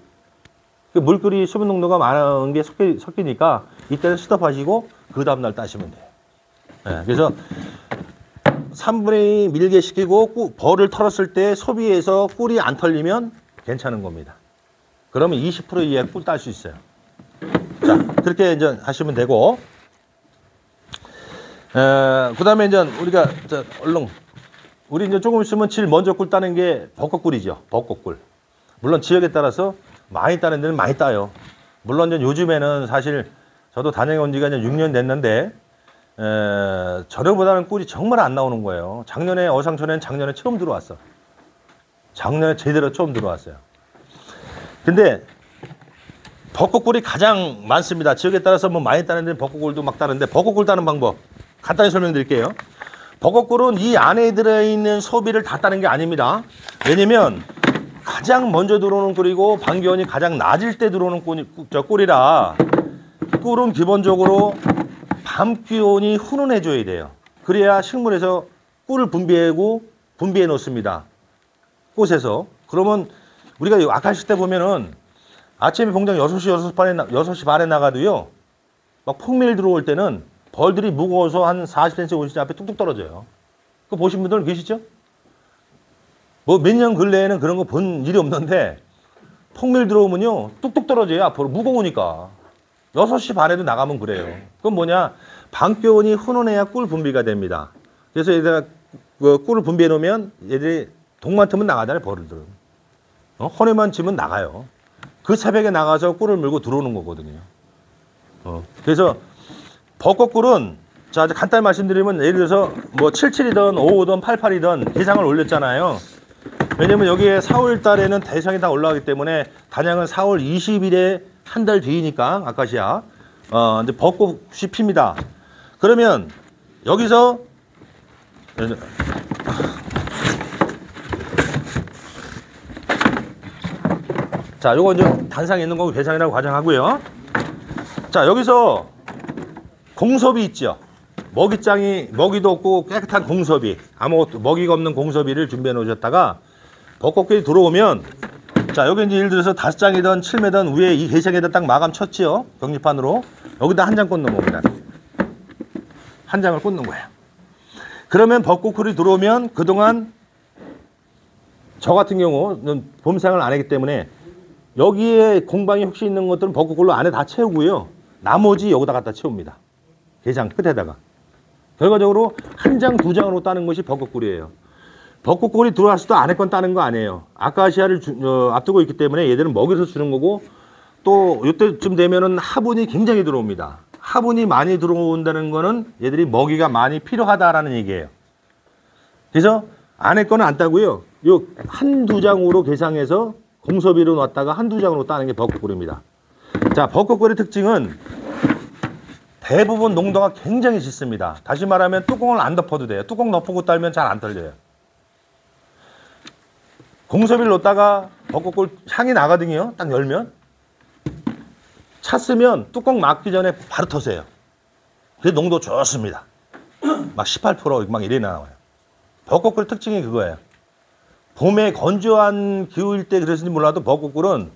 그 물꿀이 수분 농도가 많은 게 섞이니까 이때는 스톱하시고 그 다음날 따시면 돼요. 네, 그래서 3분의 2 밀게 시키고 벌을 털었을 때 소비해서 꿀이 안 털리면 괜찮은 겁니다. 그러면 20% 이하 꿀 딸 수 있어요. 자, 그렇게 이제 하시면 되고, 그 다음에 이제 우리가, 우리 이제 조금 있으면 제일 먼저 꿀 따는 게 벚꽃꿀이죠. 벚꽃꿀. 물론 지역에 따라서 많이 따는 데는 많이 따요. 물론 이제 요즘에는 사실 저도 다녀온 지가 이제 6년 됐는데, 전에보다는 꿀이 정말 안 나오는 거예요. 작년에, 어상천에는 작년에 처음 들어왔어. 작년에 제대로 처음 들어왔어요. 근데, 벚꽃꿀이 가장 많습니다. 지역에 따라서 뭐 많이 따는 데는 벚꽃꿀도 막 따는데 벚꽃꿀 따는 방법 간단히 설명드릴게요. 벚꽃꿀은 이 안에 들어있는 소비를 다 따는 게 아닙니다. 왜냐면 가장 먼저 들어오는 꿀이고 반기온이 가장 낮을 때 들어오는 꿀이라 꿀은 기본적으로 밤 기온이 훈훈해 줘야 돼요. 그래야 식물에서 꿀을 분비해 놓습니다. 꽃에서. 그러면 우리가 아까 하실 때 보면은 아침에 봉장 6시 반에 나가도요. 막 폭밀 들어올 때는 벌들이 무거워서 한 40cm, 50cm 앞에 뚝뚝 떨어져요. 그거 보신 분들 계시죠? 뭐 몇 년 근래에는 그런 거 본 일이 없는데 폭밀 들어오면요. 뚝뚝 떨어져요. 앞으로 무거우니까. 6시 반에도 나가면 그래요. 그건 뭐냐? 밤기온이 훈훈해야 꿀 분비가 됩니다. 그래서 얘들아 꿀을 분비해 놓으면 얘들이 동만 트면 나가잖아요. 벌들은. 허리만 치면 나가요. 그 새벽에 나가서 꿀을 물고 들어오는 거거든요. 그래서 벚꽃꿀은 자 간단히 말씀드리면 예를 들어서 뭐 77이든 55든 88이든 대상을 올렸잖아요. 왜냐면 여기에 4월 달에는 대상이 다 올라가기 때문에 단양은 4월 20일에 한 달 뒤이니까 아카시아 이제 벚꽃이 핍니다. 그러면 여기서 자, 요거 이제 단상에 있는 거고 대상이라고 가정하고요. 자, 여기서 공섭이 있죠. 먹이도 없고 깨끗한 공섭이, 아무것도 먹이가 없는 공섭이를 준비해 놓으셨다가 벚꽃길이 들어오면 자, 여기 이제 예를 들어서 5장이든 7매든 위에 이 개장에다 딱 마감 쳤지요. 벽리판으로. 여기다 한 장 꽂는 겁니다. 한 장을 꽂는 거예요. 그러면 벚꽃꿀이 들어오면 그동안 저 같은 경우는 봄생을 안 하기 때문에 여기에 공방이 혹시 있는 것들은 벚꽃꿀로 안에 다 채우고요. 나머지 여기다 갖다 채웁니다. 게장 끝에다가. 결과적으로 한 장, 2장으로 따는 것이 벚꽃꿀이에요. 벚꽃꿀이 들어왔을 때 안에 건 따는 거 아니에요. 아카시아를 앞두고 있기 때문에 얘들은 먹여서 주는 거고 또 이때쯤 되면은 화분이 굉장히 들어옵니다. 화분이 많이 들어온다는 거는 얘들이 먹이가 많이 필요하다라는 얘기예요. 그래서 안에 거는 안 따고요. 요 한두 장으로 계상해서 공섭이로 놨다가 한두 장으로 따는 게 벚꽃꿀입니다. 자, 벚꽃꿀의 특징은 대부분 농도가 굉장히 짙습니다. 다시 말하면 뚜껑을 안 덮어도 돼요. 뚜껑 덮고 따면 잘 안 떨려요. 공섭이를 놓다가 벚꽃꿀 향이 나거든요. 딱 열면. 찼으면 뚜껑 막기 전에 바로 터세요. 그게 농도 좋습니다. 막 18% 이래 나와요. 벚꽃꿀 특징이 그거예요. 봄에 건조한 기후일 때 그랬는지 몰라도 벚꽃꿀은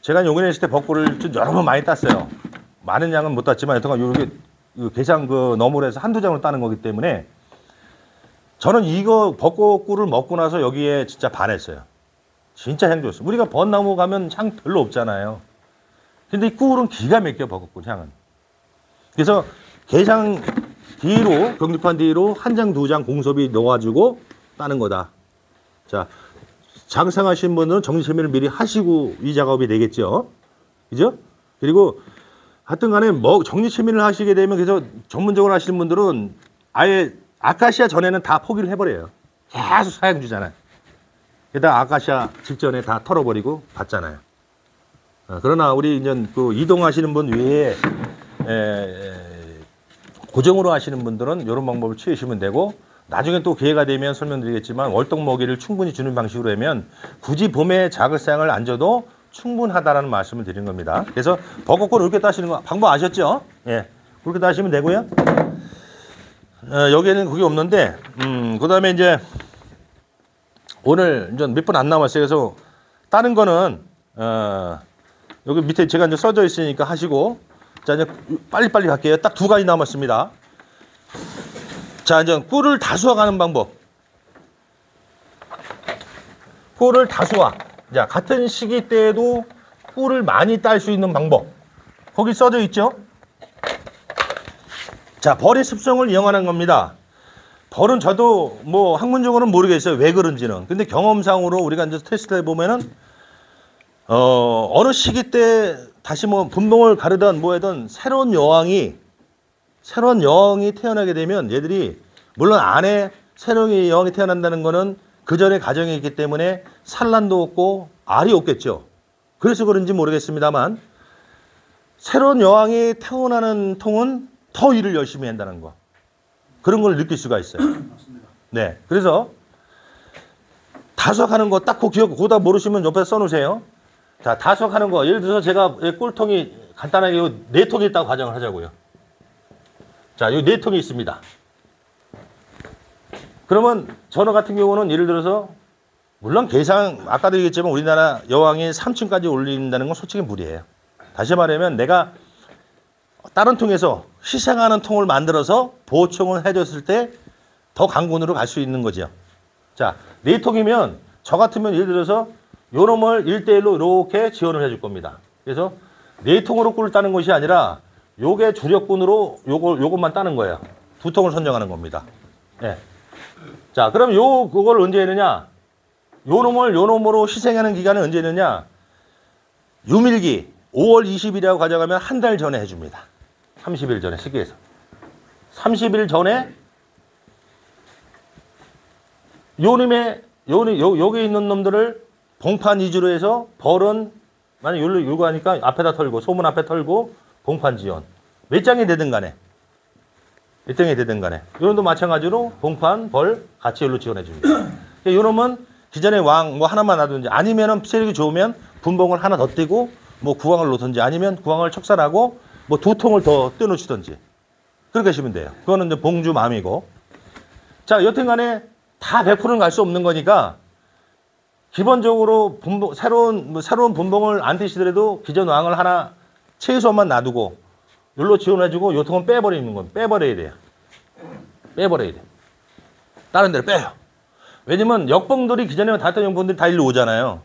제가 용인에 있을 때 벚꽃을 좀 여러 번 많이 땄어요. 많은 양은 못 땄지만 여튼간 요게 게장 너물에서 한두 장으로 따는 거기 때문에 저는 이거 벚꽃꿀을 먹고 나서 여기에 진짜 반했어요. 진짜 향 좋았어요. 우리가 벚나무 가면 향 별로 없잖아요. 근데 이 꿀은 기가 막혀 벚꽃 향은. 그래서 게장 뒤로 병립판 뒤로 한 장 두 장 공섭이 넣어가지고 따는 거다. 자, 장상하신 분들은 정리체미를 미리 하시고 이 작업이 되겠죠. 그죠? 그리고 하여튼 간에 뭐 정리체미를 하시게 되면 그래서 전문적으로 하시는 분들은 아예 아카시아 전에는 다 포기를 해버려요. 계속 사양 주잖아요. 게다가 아카시아 직전에 다 털어버리고 받잖아요. 그러나 우리 이제 그 이동하시는 분 외에 고정으로 하시는 분들은 이런 방법을 취하시면 되고 나중에 또 기회가 되면 설명드리겠지만 월동 먹이를 충분히 주는 방식으로 하면 굳이 봄에 자글사양을 안 줘도 충분하다라는 말씀을 드리는 겁니다. 그래서 벚꽃을 이렇게 따시는 거 방법 아셨죠? 예, 그렇게 따시면 되고요. 여기에는 그게 없는데 그다음에 이제 오늘 이제 몇 분 안 남았어요. 그래서 다른 거는 여기 밑에 제가 이제 써져 있으니까 하시고 자 이제 빨리빨리 갈게요. 딱 두 가지 남았습니다. 자 이제 꿀을 다수화하는 방법. 꿀을 다수화. 자 같은 시기 때에도 꿀을 많이 딸 수 있는 방법. 거기 써져 있죠. 자 벌의 습성을 이용하는 겁니다. 벌은 저도 뭐 학문적으로는 모르겠어요. 왜 그런지는. 근데 경험상으로 우리가 이제 테스트 해보면은 어느 시기 때 다시 뭐 분봉을 가르던 뭐 하든 새로운 여왕이 태어나게 되면 얘들이 물론 안에 새로운 여왕이 태어난다는 거는 그 전에 가정이 있기 때문에 산란도 없고 알이 없겠죠. 그래서 그런지 모르겠습니다만 새로운 여왕이 태어나는 통은 더 일을 열심히 한다는 거. 그런 걸 느낄 수가 있어요. 맞습니다. 네. 그래서 다수확하는 거 딱 기억, 그거다 모르시면 옆에 써놓으세요. 자, 다수확하는 거. 예를 들어서 제가 꿀통이 간단하게 요 4통이 있다고 가정을 하자고요. 자, 요 4통이 있습니다. 그러면 전어 같은 경우는 예를 들어서 물론 계상 아까도 얘기했지만 우리나라 여왕이 3층까지 올린다는 건 솔직히 무리예요. 다시 말하면 내가 다른 통에서 희생하는 통을 만들어서 보충을 해줬을 때 더 강군으로 갈 수 있는 거죠. 자, 4통이면 저 같으면 예를 들어서 요 놈을 1대1로 이렇게 지원을 해줄 겁니다. 그래서 4통으로 꿀을 따는 것이 아니라 요게 주력군으로 요것만 따는 거예요. 2통을 선정하는 겁니다. 네. 자, 그럼 그걸 언제 했느냐? 요 놈으로 희생하는 기간은 언제 했느냐? 유밀기 5월 20일이라고 가져가면 한 달 전에 해줍니다. 30일 전에 시기에서 30일 전에 여기 있는 놈들을 봉판 위주로 해서 벌은 만약 요거 하니까 앞에다 털고 소문 앞에 털고 봉판 지원 몇 장이 되든 간에 몇 장이 되든 간에 요놈도 마찬가지로 봉판 벌 같이 요로 지원해 줍니다. 요놈은 기존의 왕 뭐 하나만 놔두든지 아니면은 세력이 좋으면 분봉을 하나 더 떼고 뭐 구황을 놓든지 아니면 구황을 척살하고 뭐 2통을 더 떼놓치든지 그렇게 하시면 돼요. 그거는 이제 봉주 마음이고. 자, 여튼간에 다 100%는 갈 수 없는 거니까 기본적으로 새로운 분봉을 안 떼시더라도 기존 왕을 하나 최소한만 놔두고 열로 지원해주고 요 통은 빼버리는 건 빼버려야 돼요. 빼버려야 돼. 다른 데로 빼요. 왜냐면 역봉들이 기존에 다 했던 역봉들이 다 일로 오잖아요.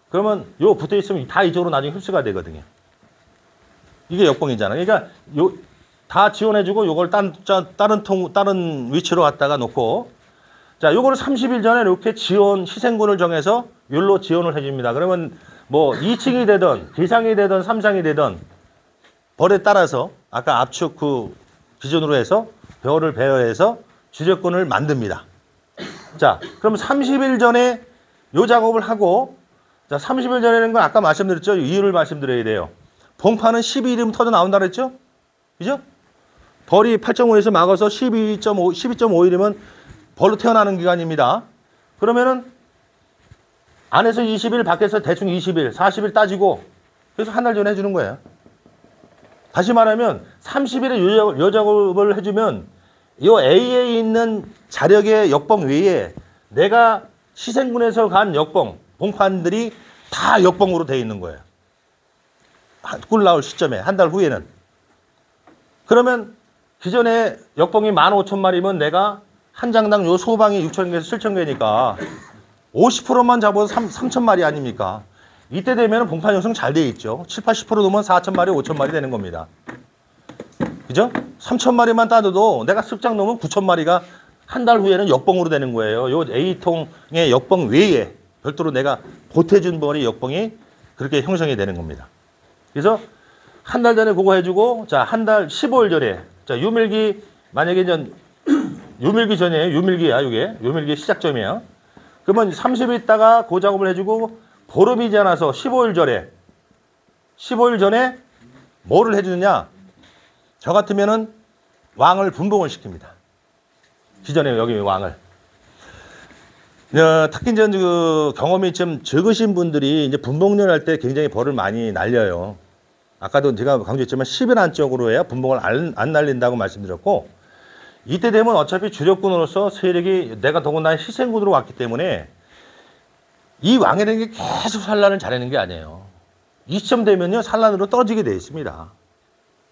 그러면 요 붙어 있으면 다 이쪽으로 나중에 흡수가 되거든요. 이게 역봉이잖아요. 그러니까 다 지원해주고 요걸 다른 위치로 갖다가 놓고 자, 요거를 30일 전에 이렇게 희생군을 정해서 율로 지원을 해줍니다. 그러면 뭐 2층이 되든 기상이 되든 3상이 되든 벌에 따라서 아까 압축 기준으로 해서 별을 배열해서 주력군을 만듭니다. 자, 그럼 30일 전에 요 작업을 하고 자, 30일 전에는 건 아까 말씀드렸죠. 이유를 말씀드려야 돼요. 봉판은 12일이면 터져 나온다 그랬죠? 그죠? 벌이 8.5에서 막아서 12.5일이면 벌로 태어나는 기간입니다. 그러면은 안에서 20일, 밖에서 대충 20일, 40일 따지고 그래서 한 달 전에 해주는 거예요. 다시 말하면 30일에 요 작업을 해주면 요 A에 있는 자력의 역봉 외에 내가 시생군에서 간 역봉, 봉판들이 다 역봉으로 되어 있는 거예요. 꿀 나올 시점에 한 달 후에는. 그러면 기존에 역봉이 15,000마리면 내가 한 장당 요 소방이 6,000개에서 7,000개니까 50%만 잡아도 3,000마리 아닙니까? 이때 되면 봉판 형성 잘 돼 있죠. 7, 80% 넣으면 4,000마리, 5,000마리 되는 겁니다. 그죠? 3,000마리만 따도 내가 습작 넣으면 9,000마리가 한 달 후에는 역봉으로 되는 거예요. 요 A통의 역봉 외에 별도로 내가 보태준 벌이 역봉이 그렇게 형성이 되는 겁니다. 그래서 한 달 전에 그거 해주고, 자, 한 달 15일 전에, 자, 유밀기, 만약에 이제 유밀기 전이에요. 유밀기야, 이게. 유밀기 시작점이야. 그러면 30일 있다가 그 작업을 해주고, 보름이 지나서 15일 전에 뭐를 해주느냐? 저 같으면은 왕을 분봉을 시킵니다. 기존에 여기 왕을. 특히 이제 그 경험이 좀 적으신 분들이 이제 분봉을 할 때 굉장히 벌을 많이 날려요. 아까도 제가 강조했지만 10일 안쪽으로 해야 분봉을 안 날린다고 말씀드렸고, 이때 되면 어차피 주력군으로서 세력이 내가 더군다나 희생군으로 왔기 때문에 이 왕이라는 게 계속 산란을 잘하는 게 아니에요. 이 시점 되면요 산란으로 떨어지게 돼 있습니다.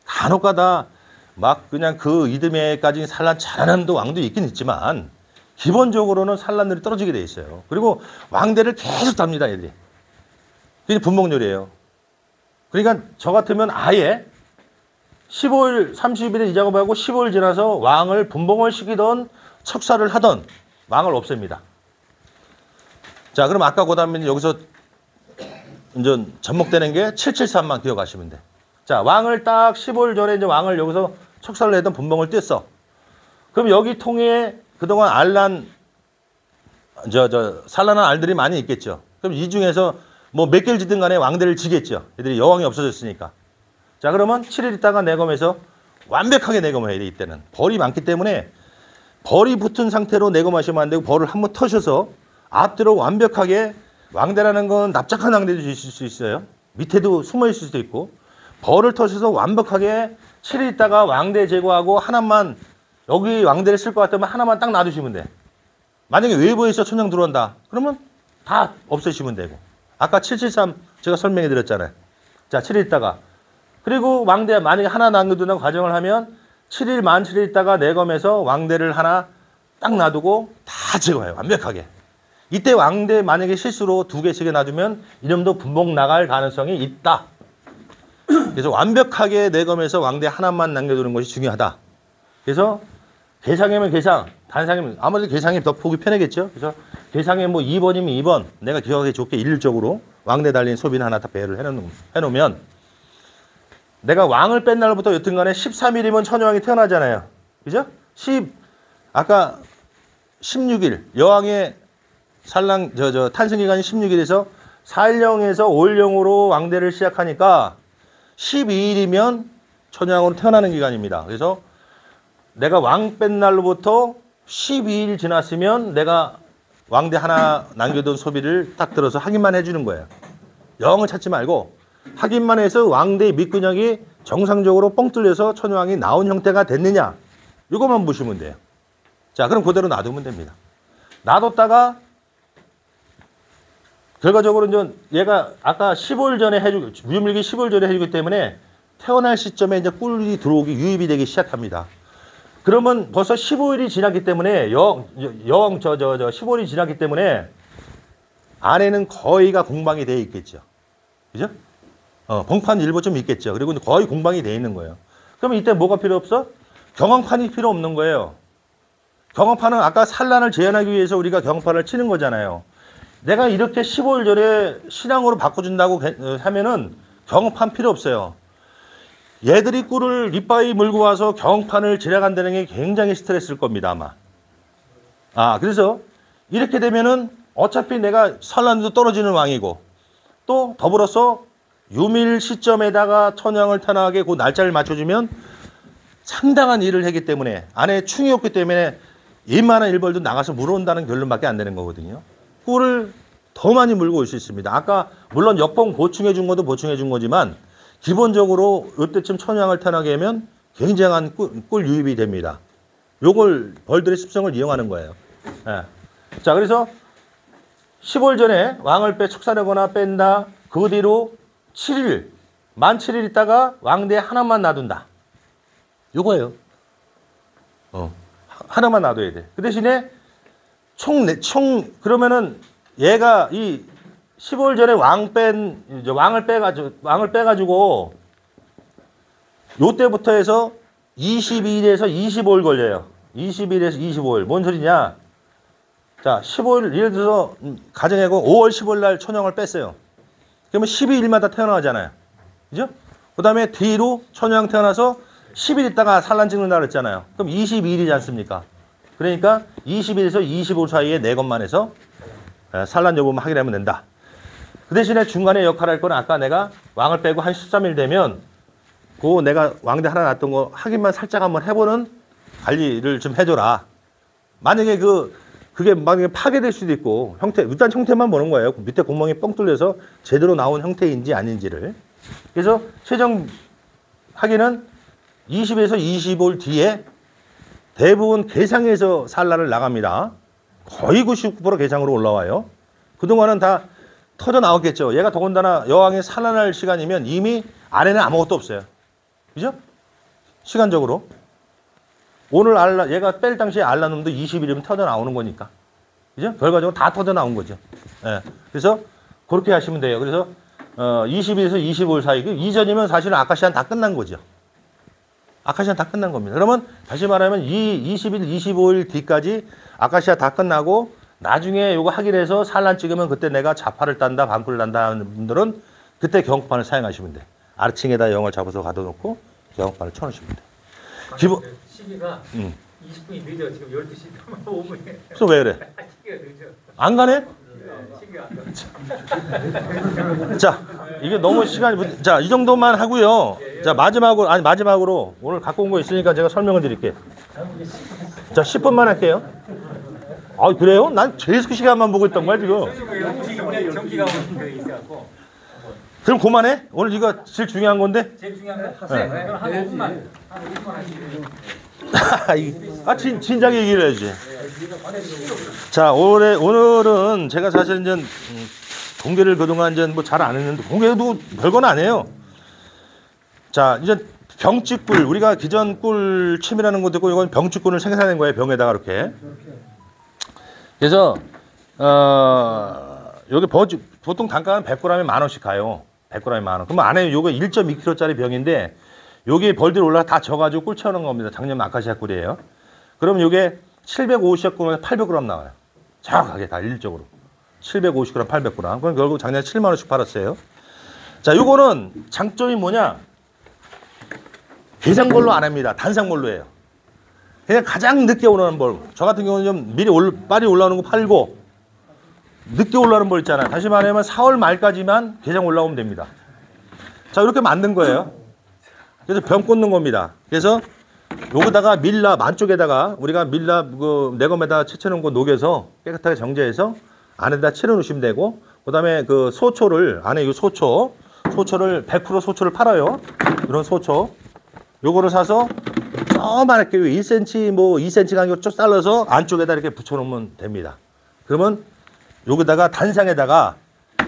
간혹가다 막 그냥 그 이듬해까지 산란 잘하는 왕도 있긴 있지만 기본적으로는 산란율이 떨어지게 돼 있어요. 그리고 왕대를 계속 답니다, 얘들이. 그게 분봉률이에요. 그러니까 저 같으면 아예 15일, 30일에 이 작업하고 15일 지나서 왕을 분봉을 시키던 척사를 하던 왕을 없앱니다. 자, 그럼 아까 그 다음에 여기서 이제 접목되는 게 773만 기억하시면 돼. 자, 왕을 딱 15일 전에 이제 왕을 여기서 척사를 했던 분봉을 뗐어. 그럼 여기 통에 그동안 산란한 알들이 많이 있겠죠. 그럼 이 중에서 뭐 몇 개를 지든 간에 왕대를 지겠죠. 애들이 여왕이 없어졌으니까. 자, 그러면 7일 있다가 내검해서 완벽하게 내검해야 돼, 이때는. 벌이 많기 때문에 벌이 붙은 상태로 내검하시면 안 되고 벌을 한번 터셔서 앞뒤로 완벽하게 왕대라는 건 납작한 왕대도 있을 수 있어요. 밑에도 숨어 있을 수도 있고 벌을 터셔서 완벽하게 7일 있다가 왕대 제거하고 하나만 여기 왕대를 쓸 것 같으면 하나만 딱 놔두시면 돼. 만약에 외부에서 천령 들어온다. 그러면 다 없애시면 되고. 아까 773 제가 설명해 드렸잖아요. 자, 7일 있다가. 그리고 왕대 만약에 하나 남겨두는 과정을 하면 7일 만 7일 있다가 내검해서 왕대를 하나 딱 놔두고 다 제거해요. 완벽하게. 이때 왕대 만약에 실수로 2개씩에 놔두면 이놈도 분봉 나갈 가능성이 있다. 그래서 완벽하게 내검해서 왕대 하나만 남겨두는 것이 중요하다. 그래서 계상이면 계상, 단상이면 아무래도 계상이 더 보기 편하겠죠. 그래서 계상에 뭐 2번이면 2번, 내가 기억하기 좋게 일률적으로 왕대 달린 소비는 하나 다 배열을 해놓으면 내가 왕을 뺀 날부터 여튼간에 13일이면 천여왕이 태어나잖아요. 그죠? 아까 16일 여왕의 산랑 탄생기간이 16일에서 4일령에서 5일령으로 왕대를 시작하니까 12일이면 천여왕으로 태어나는 기간입니다. 그래서 내가 왕 뺀 날로부터 12일 지났으면 내가 왕대 하나 남겨둔 소비를 딱 들어서 확인만 해주는 거예요. 영을 찾지 말고 확인만 해서 왕대의 밑근육이 정상적으로 뻥 뚫려서 천여왕이 나온 형태가 됐느냐 이것만 보시면 돼요. 자, 그럼 그대로 놔두면 됩니다. 놔뒀다가 결과적으로 이제 얘가 아까 15일 전에 해주고 유밀기 15일 전에 해주기 때문에 태어날 시점에 이제 꿀이 들어오기 유입이 되기 시작합니다. 그러면 벌써 15일이 지났기 때문에 15일이 지났기 때문에 안에는 거의가 공방이 되어 있겠죠. 그죠? 봉판 일부 좀 있겠죠. 그리고 거의 공방이 되어 있는 거예요. 그럼 이때 뭐가 필요 없어? 경황판이 필요 없는 거예요. 경황판은 아까 산란을 제한하기 위해서 우리가 경황판을 치는 거잖아요. 내가 이렇게 15일 전에 신앙으로 바꿔준다고 하면은 경황판 필요 없어요. 얘들이 꿀을 이빠이 물고 와서 경판을 지나간다는 게 굉장히 스트레스일 겁니다, 아마. 그래서 이렇게 되면은 어차피 내가 산란도 떨어지는 왕이고 또 더불어서 유밀 시점에다가 천왕을 태어나게 그 날짜를 맞춰주면 상당한 일을 했기 때문에 안에 충이 없기 때문에 이만한 일벌도 나가서 물어온다는 결론밖에 안 되는 거거든요. 꿀을 더 많이 물고 올 수 있습니다. 아까 물론 역봉 보충해 준 것도 보충해 준 거지만 기본적으로 이때쯤 천왕을 태어나게 하면 굉장한 꿀 유입이 됩니다. 요걸 벌들의 습성을 이용하는 거예요. 예. 자, 그래서 15일 전에 왕을 척사하거나 뺀다. 그 뒤로 7일, 만 7일 있다가 왕대 하나만 놔둔다. 요거예요. 하나만 놔둬야 돼. 그 대신에 그러면은 얘가 이 15일 전에 왕을 빼가지고 요때부터 해서 22일에서 25일 걸려요. 22일에서 25일. 뭔 소리냐? 자, 15일, 예를 들어서, 가정하고 5월 15일 날 천형을 뺐어요. 그러면 12일마다 태어나잖아요. 그죠? 그 다음에 뒤로 천형 태어나서 10일 있다가 산란 찍는다 그랬잖아요. 그럼 22일이지 않습니까? 그러니까 20일에서 25일 사이에 4것만 해서 산란 여부만 확인하면 된다. 그 대신에 중간에 역할을 할 건 아까 내가 왕을 빼고 한 13일 되면 그 내가 왕대 하나 놨던 거 확인만 살짝 한번 해보는 관리를 좀 해줘라. 만약에 그게 만약에 파괴될 수도 있고 일단 형태만 보는 거예요. 밑에 구멍이 뻥 뚫려서 제대로 나온 형태인지 아닌지를. 그래서 최종 확인은 20에서 25일 뒤에 대부분 개상에서 산란을 나갑니다. 거의 99% 개상으로 올라와요. 그동안은 다 터져 나왔겠죠. 얘가 더군다나 여왕이 산란할 시간이면 이미 안에는 아무것도 없어요. 그죠? 시간적으로. 오늘 얘가 뺄 당시에 알라놈도 20일이면 터져 나오는 거니까. 그죠? 결과적으로 다 터져 나온 거죠. 예. 그래서 그렇게 하시면 돼요. 그래서 20일에서 25일 사이. 이전이면 사실은 아카시아는 다 끝난 거죠. 아카시아는 다 끝난 겁니다. 그러면 다시 말하면 20일, 25일 뒤까지 아카시아 다 끝나고 나중에 이거 확인해서 산란 찍으면 그때 내가 자파를 딴다, 방구를 딴다 하는 분들은 그때 경험판을 사용하시면 돼. 아래층에다 영을 잡아서 가둬놓고 경험판을 쳐놓으시면 돼. 기본 시기가 20분이 늦어. 지금 12시 5분에. 그래서 왜 그래? 시기가 늦어. 안 가네? 시기가 안 늦어. 자, 이게 너무 시간이 자, 이 정도만 하고요. 자, 마지막으로 오늘 갖고 온 거 있으니까 제가 설명을 드릴게요. 자, 10분만 할게요. 아, 그래요? 난 계속 시간만 보고 있던 거야, 지금. 전기가 있어갖고. 그럼 그만해? 오늘 이거 제일 중요한 건데? 제일 중요한 건 하세요. 그럼 한 5분만. 한 5분만 하시면. 진작에 얘기를 해야지. 자, 오늘은 제가 사실 이제 공개를 그동안 이제 뭐 잘 안 했는데, 공개도 별건 안 해요. 자, 이제 병치꿀, 우리가 기존 꿀 침이라는 것도 있고, 이건 병치꿀을 생산한 거예요, 병에다가 이렇게. 그래서, 여기 보통 단가는 100g에 10,000원씩 가요. 100g에 10,000원. 그럼 안에 요게 1.2kg짜리 병인데, 여기에 벌들이 올라가 다 져가지고 꿀 채우는 겁니다. 작년 아카시아 꿀이에요. 그러면 요게 750g에 800g 나와요. 정확하게 다 일적으로. 750g, 800g. 그럼 결국 작년에 70,000원씩 팔았어요. 자, 요거는 장점이 뭐냐? 계산벌로 안 합니다. 단상벌로 해요. 그냥 가장 늦게 올라오는 벌. 저 같은 경우는 좀 미리 빨리 올라오는 거 팔고, 늦게 올라오는 벌 있잖아요. 다시 말하면 4월 말까지만 개장 올라오면 됩니다. 자, 이렇게 만든 거예요. 그래서 병 꽂는 겁니다. 그래서 여기다가 밀라, 만쪽에다가 우리가 밀라, 내검에다 채쳐놓은 거 녹여서 깨끗하게 정제해서 안에다 채워 놓으시면 되고, 그 다음에 그 소초를, 안에 이 소초를 100% 소초를 팔아요. 이런 소초. 요거를 사서 조그맣게 1cm, 2cm 간격으로 쭉 잘라서 안쪽에다 이렇게 붙여놓으면 됩니다. 그러면 여기다가 단상에다가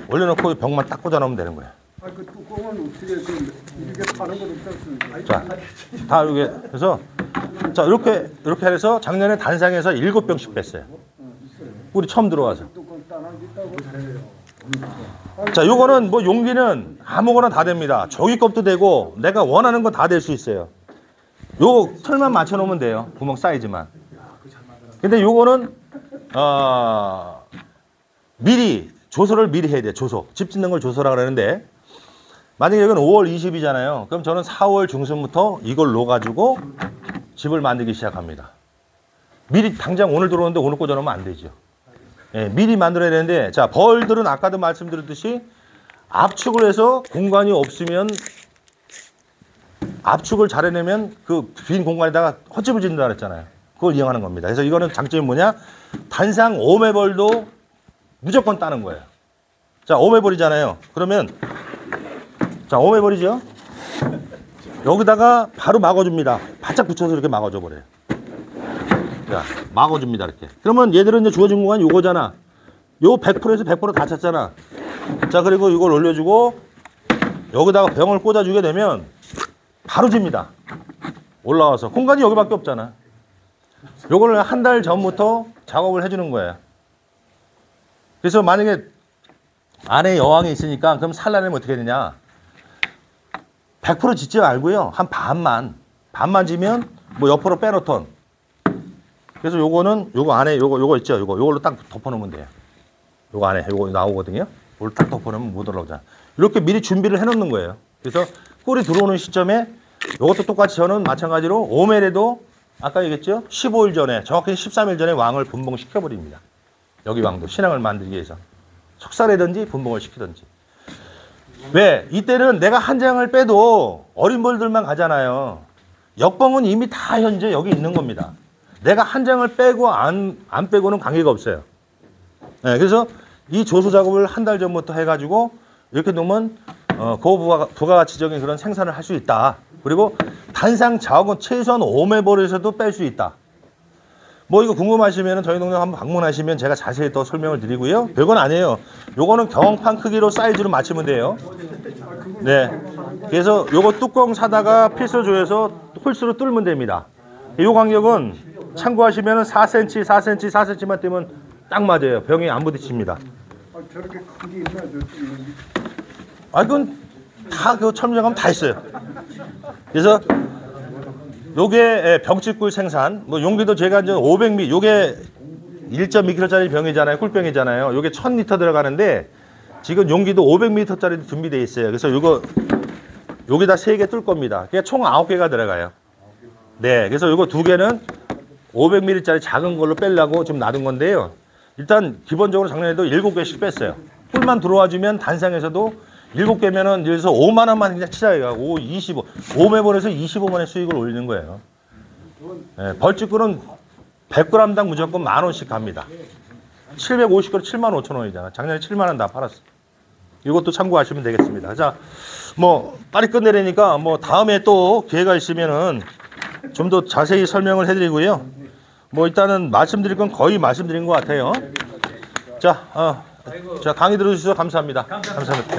올려놓고 병만 딱 꽂아놓으면 되는 거예요. 아, 그 뚜껑은 어떻게 이렇게 파는 건 없지 않습니까? 자, 다 이렇게 해서 자, 이렇게 해서 작년에 단상에서 7병씩 뺐어요. 꿀이 처음 들어와서. 뚜껑 따는 게 있다고. 자, 요거는 뭐 용기는 아무거나 다 됩니다. 조기컵도 되고 내가 원하는 거 다 될 수 있어요. 요 틀만 맞춰 놓으면 돼요. 구멍 사이즈만. 근데 요거는 조소를 미리 해야 돼요. 조소. 집 짓는 걸 조소라 그러는데, 만약에 여기는 5월 20이잖아요. 그럼 저는 4월 중순부터 이걸 넣어가지고 집을 만들기 시작합니다. 미리 당장 오늘 들어오는데 오늘 꽂아놓으면 안 되죠. 예, 미리 만들어야 되는데, 자, 벌들은 아까도 말씀드렸듯이 압축을 해서 공간이 없으면, 압축을 잘 해내면 그 빈 공간에다가 헛집을 짓는다 그랬잖아요. 그걸 이용하는 겁니다. 그래서 이거는 장점이 뭐냐? 단상 5매벌도 무조건 따는 거예요. 자, 5매벌이잖아요. 그러면, 자, 5매벌이죠? 여기다가 바로 막아줍니다. 바짝 붙여서 이렇게 막아줘 버려요. 자, 막아줍니다, 이렇게. 그러면 얘들은 이제 주어진 공간이 요거잖아. 요 100%에서 100%다 찼잖아. 자, 그리고 이걸 올려주고, 여기다가 병을 꽂아주게 되면, 바로 집니다. 올라와서. 공간이 여기밖에 없잖아. 요거를 한 달 전부터 작업을 해주는 거예요. 그래서 만약에 안에 여왕이 있으니까 그럼 산란하면 어떻게 되냐? 100% 짓지 말고요. 한 반만 지면 뭐 옆으로 빼놓던. 그래서 요거는 요거 안에 요거 있죠. 요걸로 딱 덮어놓으면 돼요. 요거 안에 요거 나오거든요. 이걸 딱 덮어놓으면 못 올라오잖아. 이렇게 미리 준비를 해놓는 거예요. 그래서 꿀이 들어오는 시점에 요것도 똑같이 저는 마찬가지로 오멜에도 아까 얘기했죠. 15일 전에 정확히 13일 전에 왕을 분봉시켜 버립니다. 여기 왕도 신앙을 만들기 위해서 석살이든지 분봉을 시키든지. 왜? 이때는 내가 한 장을 빼도 어린 벌들만 가잖아요. 역봉은 이미 다 현재 여기 있는 겁니다. 내가 한 장을 빼고 안 빼고는 관계가 없어요. 네, 그래서 이 조수 작업을 한 달 전부터 해가지고 이렇게 놓으면 부가가치적인 그런 생산을 할 수 있다. 그리고 단상 자원은 최소한 5매볼에서도 뺄 수 있다. 뭐 이거 궁금하시면 저희 동네 한번 방문하시면 제가 자세히 또 설명을 드리고요. 별건 아니에요. 요거는 경험판 크기로 사이즈로 맞추면 돼요. 네. 그래서 요거 뚜껑 사다가 필서 조여서 홀수로 뚫으면 됩니다. 요 간격은 참고하시면 4cm, 4cm, 4cm만 떼면 딱 맞아요. 병이 안 부딪힙니다. 저렇게 크게 있나 저. 아, 그건 다 그 첨정하면 다 있어요. 그래서 요게 병치꿀 생산, 뭐 용기도 제가 이제 500ml, 요게 1.2kg짜리 병이잖아요. 꿀병이잖아요. 요게 1000L 들어가는데 지금 용기도 500ml짜리 준비되어 있어요. 그래서 여기다 3개 뚫을 겁니다. 그러니까 총 9개가 들어가요. 네, 그래서 요거 2개는 500ml짜리 작은 걸로 빼려고 좀 놔둔 건데요. 일단 기본적으로 작년에도 7개씩 뺐어요. 꿀만 들어와주면 단상에서도 7개면은 여기서 5만 원만 그냥 치자요. 5매볼에서 25만원의 수익을 올리는 거예요. 네, 벌집꿀은 100g당 무조건 10,000원씩 갑니다. 750g 75,000원이잖아. 작년에 7만 원 다 팔았어. 이것도 참고하시면 되겠습니다. 자, 뭐 빨리 끝내려니까 뭐 다음에 또 기회가 있으면은 좀 더 자세히 설명을 해드리고요. 뭐 일단은 말씀드릴 건 거의 말씀드린 것 같아요. 자, 자 강의 들어주셔서 감사합니다. 감사합니다.